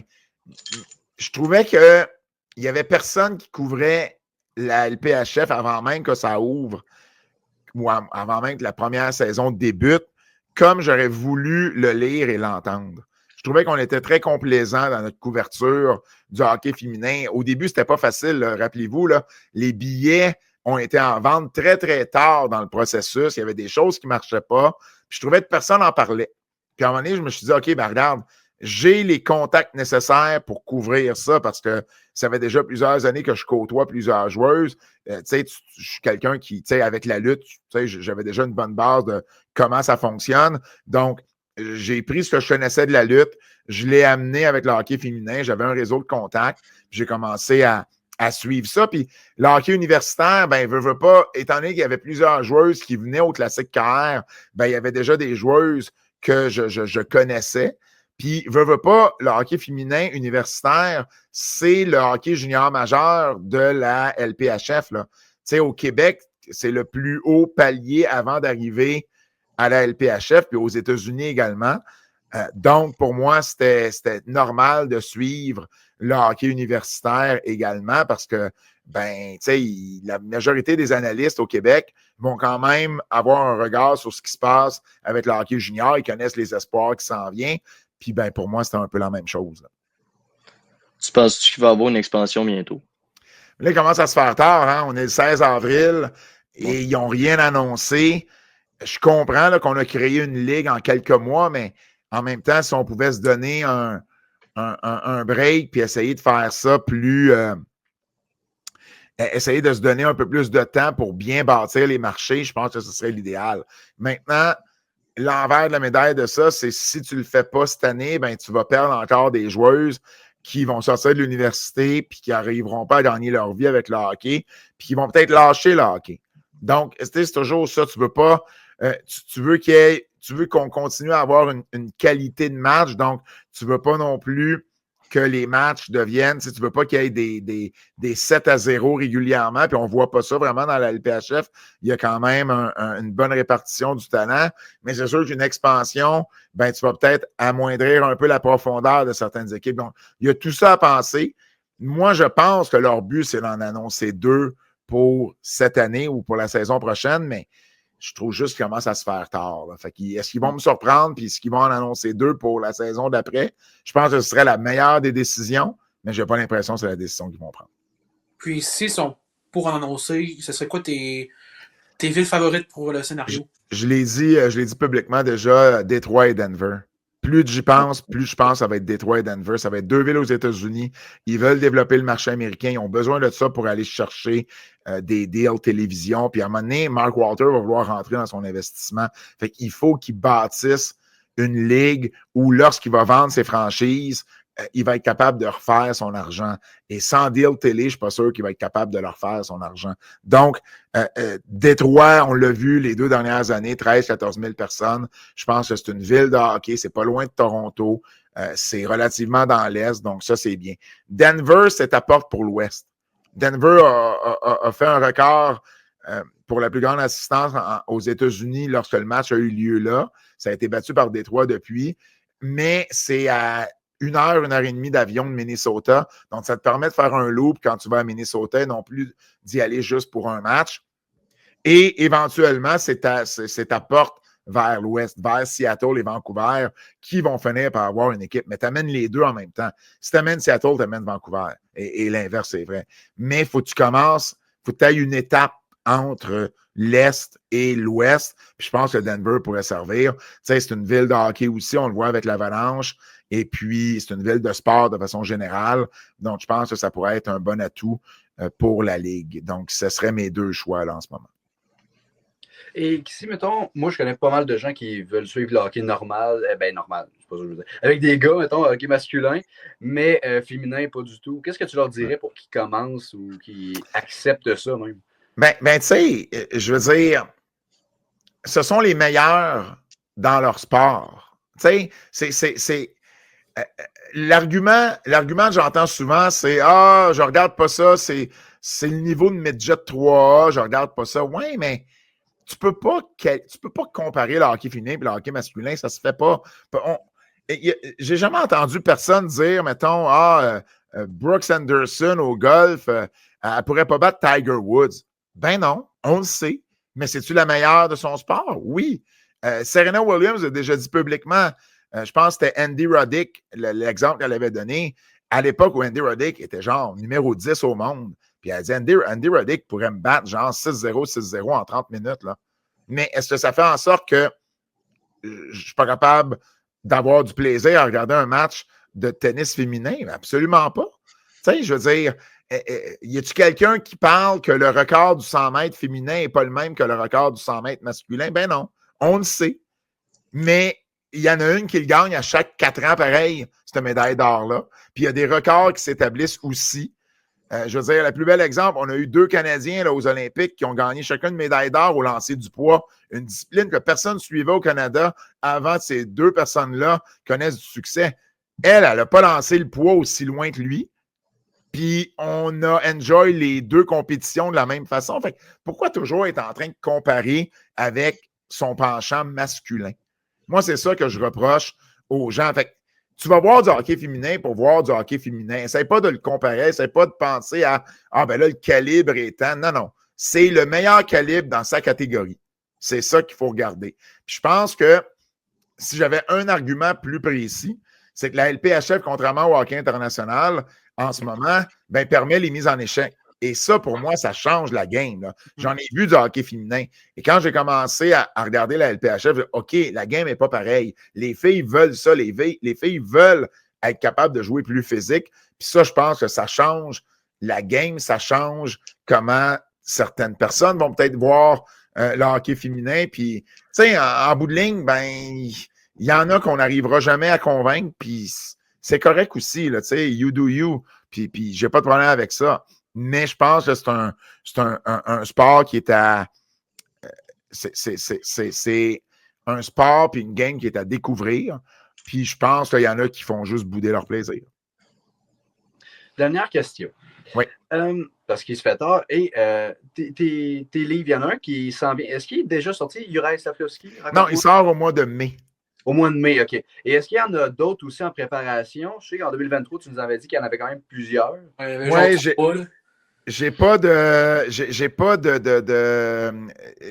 je trouvais qu'il n'y avait personne qui couvrait la LPHF avant même que ça ouvre ou avant même que la première saison débute, comme j'aurais voulu le lire et l'entendre. Je trouvais qu'on était très complaisant dans notre couverture du hockey féminin. Au début, c'était pas facile, là. Rappelez-vous, là, les billets ont été en vente très, très tard dans le processus. Il y avait des choses qui ne marchaient pas. Puis je trouvais que personne n'en parlait. Puis à un moment donné, je me suis dit, OK, ben regarde, j'ai les contacts nécessaires pour couvrir ça parce que ça fait déjà plusieurs années que je côtoie plusieurs joueuses. Tu sais, je suis quelqu'un qui, tu sais, avec la lutte, tu sais, j'avais déjà une bonne base de comment ça fonctionne. Donc, j'ai pris ce que je connaissais de la lutte, je l'ai amené avec le hockey féminin, j'avais un réseau de contacts, puis j'ai commencé à suivre ça. Puis le hockey universitaire, ben, veut pas, étant donné qu'il y avait plusieurs joueuses qui venaient au Classique KR, ben, il y avait déjà des joueuses que je connaissais. Puis, veut pas, le hockey féminin universitaire, c'est le hockey junior majeur de la LPHF. Là. Tu sais, au Québec, c'est le plus haut palier avant d'arriver à la LPHF, puis aux États-Unis également. Donc, pour moi, c'était normal de suivre le hockey universitaire également parce que, ben, tu sais, la majorité des analystes au Québec vont quand même avoir un regard sur ce qui se passe avec le hockey junior. Ils connaissent les espoirs qui s'en viennent. Puis, ben, pour moi, c'était un peu la même chose. Là. Tu penses-tu qu'il va y avoir une expansion bientôt? Là, il commence à se faire tard. Hein? On est le 16 avril et ils n'ont rien annoncé. Je comprends là, qu'on a créé une ligue en quelques mois, mais en même temps, si on pouvait se donner un break puis essayer de faire ça plus... essayer de se donner un peu plus de temps pour bien bâtir les marchés, je pense que ce serait l'idéal. Maintenant, l'envers de la médaille de ça, c'est si tu ne le fais pas cette année, ben, tu vas perdre encore des joueuses qui vont sortir de l'université puis qui n'arriveront pas à gagner leur vie avec le hockey puis qui vont peut-être lâcher le hockey. Donc, c'est toujours ça. Tu veux pas... tu veux qu'on continue à avoir une qualité de match, donc tu ne veux pas non plus que les matchs deviennent, tu ne veux pas qu'il y ait des 7-0 régulièrement, puis on ne voit pas ça vraiment dans la LPHF. Il y a quand même une bonne répartition du talent, mais c'est sûr qu'une expansion, ben, tu vas peut-être amoindrir un peu la profondeur de certaines équipes. Donc, il y a tout ça à penser. Moi, je pense que leur but, c'est d'en annoncer 2 pour cette année ou pour la saison prochaine, mais je trouve juste qu'il commence à se faire tard. Là. Fait est-ce qu'ils vont me surprendre puis est-ce qu'ils vont en annoncer 2 pour la saison d'après? Je pense que ce serait la meilleure des décisions, mais je n'ai pas l'impression que c'est la décision qu'ils vont prendre. Puis s'ils sont pour en annoncer, ce serait quoi tes villes favorites pour le scénario? Je l'ai dit publiquement déjà, Détroit et Denver. Plus j'y pense, plus je pense que ça va être Détroit et Denver. Ça va être 2 villes aux États-Unis. Ils veulent développer le marché américain. Ils ont besoin de ça pour aller chercher des deals télévision. Puis à un moment donné, Mark Walter va vouloir rentrer dans son investissement. Fait qu'il faut qu'il bâtisse une ligue où lorsqu'il va vendre ses franchises, il va être capable de refaire son argent. Et sans deal télé, je ne suis pas sûr qu'il va être capable de le refaire, son argent. Donc, Détroit, on l'a vu les 2 dernières années, 13-14 000 personnes. Je pense que c'est une ville de hockey. C'est pas loin de Toronto. C'est relativement dans l'Est, donc ça, c'est bien. Denver, c'est ta porte pour l'Ouest. Denver a fait un record pour la plus grande assistance aux États-Unis lorsque le match a eu lieu là. Ça a été battu par Détroit depuis. Mais c'est à 1 heure et demie d'avion de Minnesota. Donc, ça te permet de faire un loop quand tu vas à Minnesota et non plus d'y aller juste pour un match. Et éventuellement, c'est ta porte vers l'ouest, vers Seattle et Vancouver, qui vont finir par avoir une équipe. Mais tu amènes les deux en même temps. Si tu amènes Seattle, tu amènes Vancouver. Et l'inverse, c'est vrai. Mais il faut que tu commences, il faut que tu ailles une étape entre l'Est et l'Ouest. Puis je pense que Denver pourrait servir. Tu sais, c'est une ville de hockey aussi, on le voit avec l'Avalanche. Et puis, c'est une ville de sport de façon générale. Donc, je pense que ça pourrait être un bon atout pour la Ligue. Donc, ce seraient mes 2 choix là en ce moment. Et si, mettons, moi, je connais pas mal de gens qui veulent suivre le hockey normal. Normal, c'est pas ça que je veux dire. Avec des gars, mettons, hockey masculin, mais féminin, pas du tout. Qu'est-ce que tu leur dirais pour qu'ils commencent ou qu'ils acceptent ça même? Tu sais, je veux dire, ce sont les meilleurs dans leur sport. Tu sais, c'est l'argument que j'entends souvent, c'est « Ah, je regarde pas ça, c'est le niveau de midget 3A, je regarde pas ça. » Ouais, mais tu peux pas comparer le hockey féminin et le hockey masculin, ça se fait pas. J'ai jamais entendu personne dire, mettons, Brooks Anderson au golf, elle pourrait pas battre Tiger Woods. Ben non, on le sait. Mais c'est-tu la meilleure de son sport? Oui. Serena Williams a déjà dit publiquement, je pense que c'était Andy Roddick, l'exemple qu'elle avait donné, à l'époque où Andy Roddick était genre numéro 10 au monde. Puis elle a dit, Andy Roddick pourrait me battre genre 6-0, 6-0 en 30 minutes. Là. Mais est-ce que ça fait en sorte que je ne suis pas capable d'avoir du plaisir à regarder un match de tennis féminin? Absolument pas. Tu sais, je veux dire, y a-tu quelqu'un qui parle que le record du 100 mètres féminin n'est pas le même que le record du 100 mètres masculin? Ben non, on le sait. Mais il y en a une qui le gagne à chaque 4 ans, pareil, cette médaille d'or-là. Puis il y a des records qui s'établissent aussi. Je veux dire, le plus bel exemple, on a eu 2 Canadiens là, aux Olympiques qui ont gagné chacun une médaille d'or au lancer du poids, une discipline que personne ne suivait au Canada avant que ces 2 personnes-là connaissent du succès. Elle n'a pas lancé le poids aussi loin que lui. Puis on a enjoy les 2 compétitions de la même façon. Fait que pourquoi toujours être en train de comparer avec son penchant masculin? Moi, c'est ça que je reproche aux gens. Fait que tu vas voir du hockey féminin pour voir du hockey féminin. Essaye pas de le comparer, essaye pas de penser à ben là, le calibre est tant. Non, non. C'est le meilleur calibre dans sa catégorie. C'est ça qu'il faut regarder. Puis je pense que si j'avais un argument plus précis, c'est que la LPHF, contrairement au hockey international, en ce moment, permet les mises en échec. Et ça, pour moi, ça change la game. Là. J'en ai vu du hockey féminin. Et quand j'ai commencé à regarder la LPHF, j'ai dit, OK, la game n'est pas pareille. Les filles veulent ça. Les filles veulent être capables de jouer plus physique. Puis ça, je pense que ça change la game. Ça change comment certaines personnes vont peut-être voir le hockey féminin. Puis, tu sais, en bout de ligne, il y en a qu'on n'arrivera jamais à convaincre. Puis c'est correct aussi. Tu sais, you do you. Puis j'ai pas de problème avec ça. Mais je pense que c'est un sport qui est à... C'est un sport puis une game qui est à découvrir. Puis je pense qu'il y en a qui font juste bouder leur plaisir. Dernière question. Oui. Parce qu'il se fait tard. Et tes livres, il y en a un qui s'en vient. Est-ce qu'il est déjà sorti, Juraj Slafkovský? Non, il sort au mois de mai. Au mois de mai, OK. Et est-ce qu'il y en a d'autres aussi en préparation? Je sais qu'en 2023, tu nous avais dit qu'il y en avait quand même plusieurs. Oui,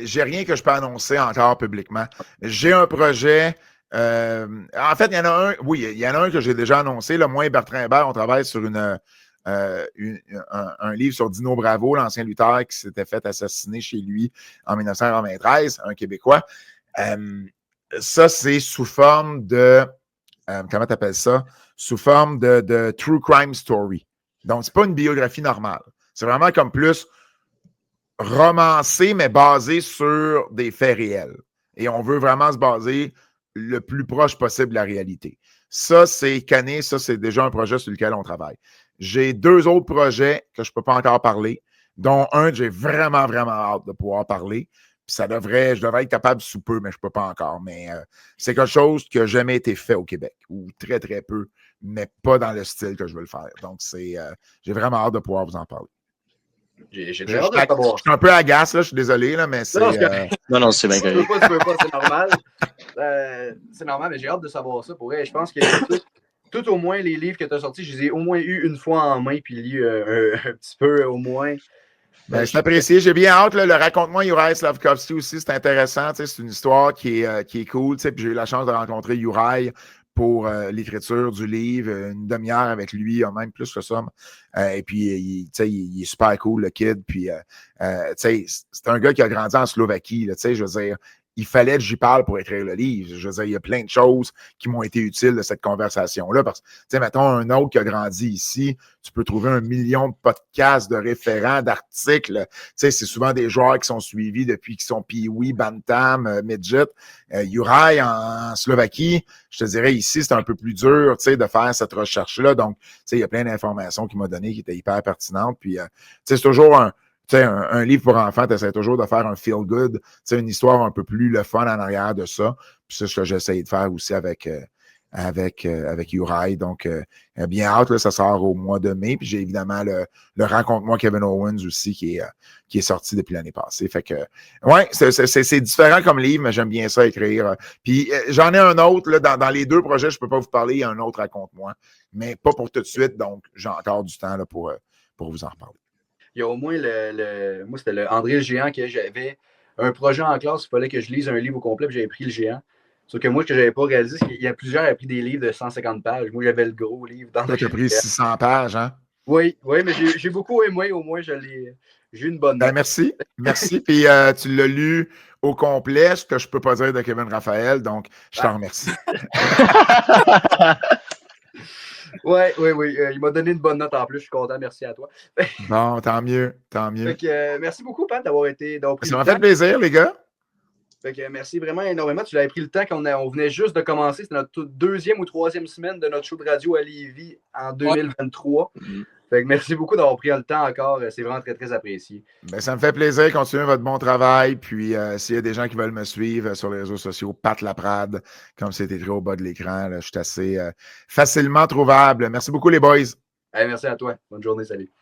j'ai rien que je peux annoncer encore publiquement. J'ai un projet. En fait, il y en a un. Oui, il y en a un que j'ai déjà annoncé. Là, moi et Bertrand Hébert, on travaille sur un livre sur Dino Bravo, l'ancien lutteur qui s'était fait assassiner chez lui en 1993, un Québécois. Ça, c'est sous forme de. Comment tu appelles ça? Sous forme de true crime story. Donc, c'est pas une biographie normale. C'est vraiment comme plus romancé, mais basé sur des faits réels. Et on veut vraiment se baser le plus proche possible de la réalité. Ça, c'est cané. Ça, c'est déjà un projet sur lequel on travaille. J'ai 2 autres projets que je ne peux pas encore parler, dont un que j'ai vraiment, vraiment hâte de pouvoir parler. Puis je devrais être capable sous peu, mais je ne peux pas encore. Mais c'est quelque chose qui n'a jamais été fait au Québec, ou très, très peu, mais pas dans le style que je veux le faire. Donc, j'ai vraiment hâte de pouvoir vous en parler. J'ai très hâte de savoir. Je suis un peu agace, là, je suis désolé, là, mais c'est... Non, c'est bien correct. Tu peux pas, c'est normal. C'est normal, mais j'ai hâte de savoir ça. Pour vrai, je pense que tout au moins les livres que tu as sortis, je les ai au moins eu une fois en main, puis lu un petit peu au moins. C'est apprécié. J'ai bien hâte. Là, le Raconte-moi Juraj Slafkovský aussi, c'est intéressant. C'est une histoire qui est cool. Puis j'ai eu la chance de rencontrer Juraj pour l'écriture du livre, une demi-heure avec lui, même plus que ça. Et puis, il est super cool, le kid. Puis, c'est un gars qui a grandi en Slovaquie, là, je veux dire. Il fallait que j'y parle pour écrire le livre. Je veux dire, il y a plein de choses qui m'ont été utiles de cette conversation-là. Parce que, mettons, un autre qui a grandi ici, tu peux trouver 1 million de podcasts, de référents, d'articles. C'est souvent des joueurs qui sont suivis depuis qu'ils sont Pee-Wee, Bantam, Midget. Juraj en Slovaquie, je te dirais, ici, c'est un peu plus dur, de faire cette recherche-là. Donc, il y a plein d'informations qu'il m'a données qui étaient hyper pertinentes. Puis, c'est toujours un livre pour enfants, tu essaies toujours de faire un feel-good, une histoire un peu plus le fun en arrière de ça. Puis c'est ce que j'essaie de faire aussi avec Juraj. Donc, bien hâte, là, ça sort au mois de mai. Puis j'ai évidemment le Rencontre-moi Kevin Owens aussi qui est sorti depuis l'année passée. Fait que, ouais, c'est différent comme livre, mais j'aime bien ça écrire. Puis j'en ai un autre, là, dans les 2 projets, je peux pas vous parler, il y a un autre Raconte-moi, mais pas pour tout de suite. Donc, j'ai encore du temps là, pour vous en reparler. Il y a au moins moi, c'était le André le Géant que j'avais un projet en classe, il fallait que je lise un livre au complet, puis j'avais pris le Géant. Sauf que moi, ce que j'avais pas réalisé, c'est qu'il y a plusieurs qui avaient pris des livres de 150 pages. Moi, j'avais le gros livre dans Toi, tu as pris 600 pages, hein? Oui, mais j'ai beaucoup aimé, au moins, j'ai eu une bonne note. Merci. Puis tu l'as lu au complet, ce que je peux pas dire de Kevin Raphaël, donc je t'en remercie. Oui. Il m'a donné une bonne note en plus. Je suis content. Merci à toi. Bon, tant mieux. Fait que, merci beaucoup, Pat, d'avoir pris ça m'a fait plaisir, les gars. Fait que, merci vraiment énormément. Tu l'avais pris le temps qu'on on venait juste de commencer. C'était notre 2e ou 3e semaine de notre show de radio à Lévis en 2023. Fait que merci beaucoup d'avoir pris le temps encore. C'est vraiment très, très apprécié. Ben, ça me fait plaisir. Continuez votre bon travail. Puis, s'il y a des gens qui veulent me suivre sur les réseaux sociaux, Pat Laprade, comme c'est écrit au bas de l'écran, là, je suis assez facilement trouvable. Merci beaucoup, les boys. Hey, merci à toi. Bonne journée. Salut.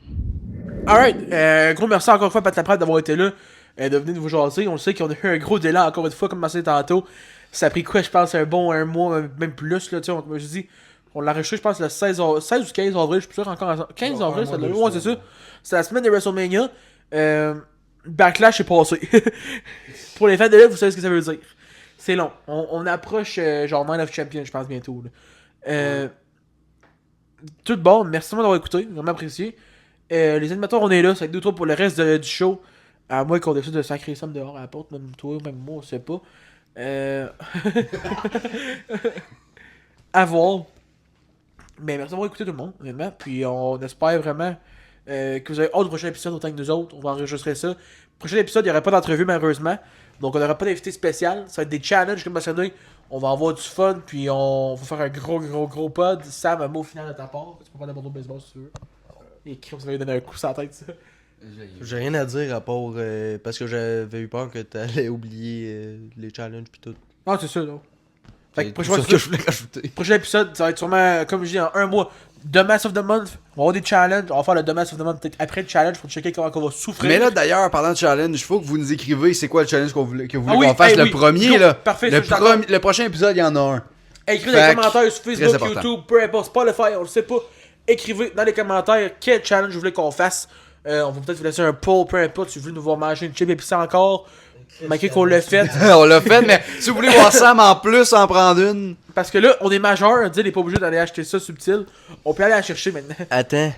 Alright. Gros merci encore une fois, Pat Laprade, d'avoir été là. De venir nous jaser. On le sait qu'on a eu un gros délai encore une fois, comme mentionné tantôt. Ça a pris quoi, je pense, un mois, même plus. Là, comme je dis. On l'a enregistré, je pense, le 16 ou 15 avril, je suis plus sûr encore. 15 avril, c'est ça. C'est la semaine de WrestleMania. Backlash est passé. Pour les fans de là, vous savez ce que ça veut dire. C'est long. On approche genre Night of Champions, je pense, bientôt. Tout bon, merci d'avoir écouté, vraiment apprécié. Les animateurs, on est là, ça va être 2-3 pour le reste du show. À moins qu'on décide de sacrer ça dehors à la porte, même toi, même moi, on sait pas. À voir. Mais merci d'avoir écouté tout le monde, honnêtement. Puis on espère vraiment que vous avez hâte du prochain épisode autant que nous autres. On va enregistrer ça. Prochain épisode, il n'y aura pas d'entrevue malheureusement. Donc on n'aura pas d'invité spécial. Ça va être des challenges comme mentionné. On va avoir du fun. Puis on va faire un gros pod. Sam, un mot final de ta part. Tu peux prendre un bandeau de baseball si tu veux. Et qui vous avait donné un coup sur la tête, ça. J'ai rien à dire à part parce que j'avais eu peur que t'allais oublier les challenges pis tout. Ah, c'est ça, là. Fait que C'est ça que je voulais rajouter. Prochain épisode, ça va être sûrement, comme je dis, en un mois. The Mass of the Month, on va avoir des challenges. On va faire le The Mass of the Month peut-être après le challenge pour checker comment on va souffrir. Mais là, d'ailleurs, parlant de challenge, il faut que vous nous écrivez c'est quoi le challenge que vous voulez qu'on fasse. Hey, le premier, là. Parfait, le prochain épisode, il y en a un. Écrivez dans les commentaires sur Facebook, YouTube, peu importe, Spotify, on le sait pas. Écrivez dans les commentaires quel challenge vous voulez qu'on fasse. On va peut-être vous laisser un poll, peu importe, si vous voulez nous voir manger une chip épicée encore. Malgré qu'on l'a fait. On l'a fait, mais si vous voulez voir Sam en plus, en prendre une. Parce que là, on est majeur, on n'est pas obligé d'aller acheter ça subtil. On peut aller la chercher maintenant. Attends.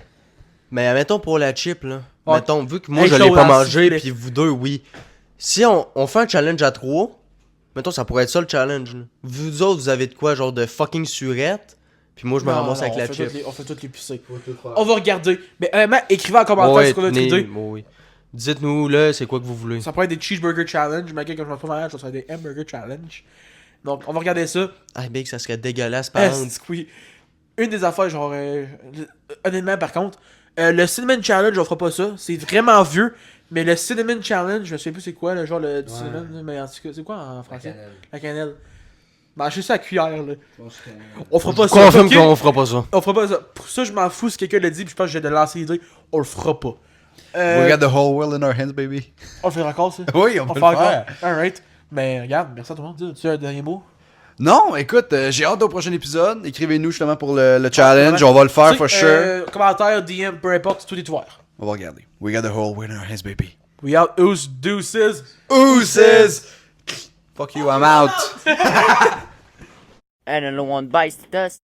Mais mettons pour la chip, là. Ouais. Mettons, vu que moi je l'ai pas mangé, puis vous deux, oui. Si on fait un challenge à 3, mettons, ça pourrait être ça le challenge. Là. Vous autres, vous avez de quoi, genre de fucking surette, puis moi je me ramasse avec la chip. On fait toutes les pisser. On va regarder. Mais honnêtement, écrivez en commentaire ce qu'on a idée. Oui. Dites-nous là, c'est quoi que vous voulez. Ça pourrait être des cheeseburger challenge, malgré que je m'en fous malade, ça serait des hamburger challenge. Donc, on va regarder ça. Ah, big, ça serait dégueulasse par contre. Oui. Une des affaires, genre, honnêtement, par contre, le Cinnamon Challenge, on fera pas ça. C'est vraiment vieux. Mais le Cinnamon Challenge, je me souviens plus c'est quoi, le genre le cinnamon, mais en tout cas, c'est quoi en français? La cannelle. Ben, je sais ça à cuillère, là. On fera pas ça. Confirme qu'on fera pas ça. On fera pas ça. Pour ça, je m'en fous si quelqu'un l'a dit, puis je pense que j'ai de lancer l'idée. On le fera pas. We got the whole world in our hands, baby. On le fera encore, ça? Oui, on peut le faire. Alright. Mais regarde, merci à tout le monde. Tu as un dernier mot? Non, écoute, j'ai hâte au prochain épisode. Écrivez-nous justement pour le challenge. On va le faire, for sure. Commentaire, DM, peu importe, tout est ouvert. On va regarder. We got the whole world in our hands, baby. We out. Deuces. Ooses! Fuck you, I'm out. and no one bites the dust.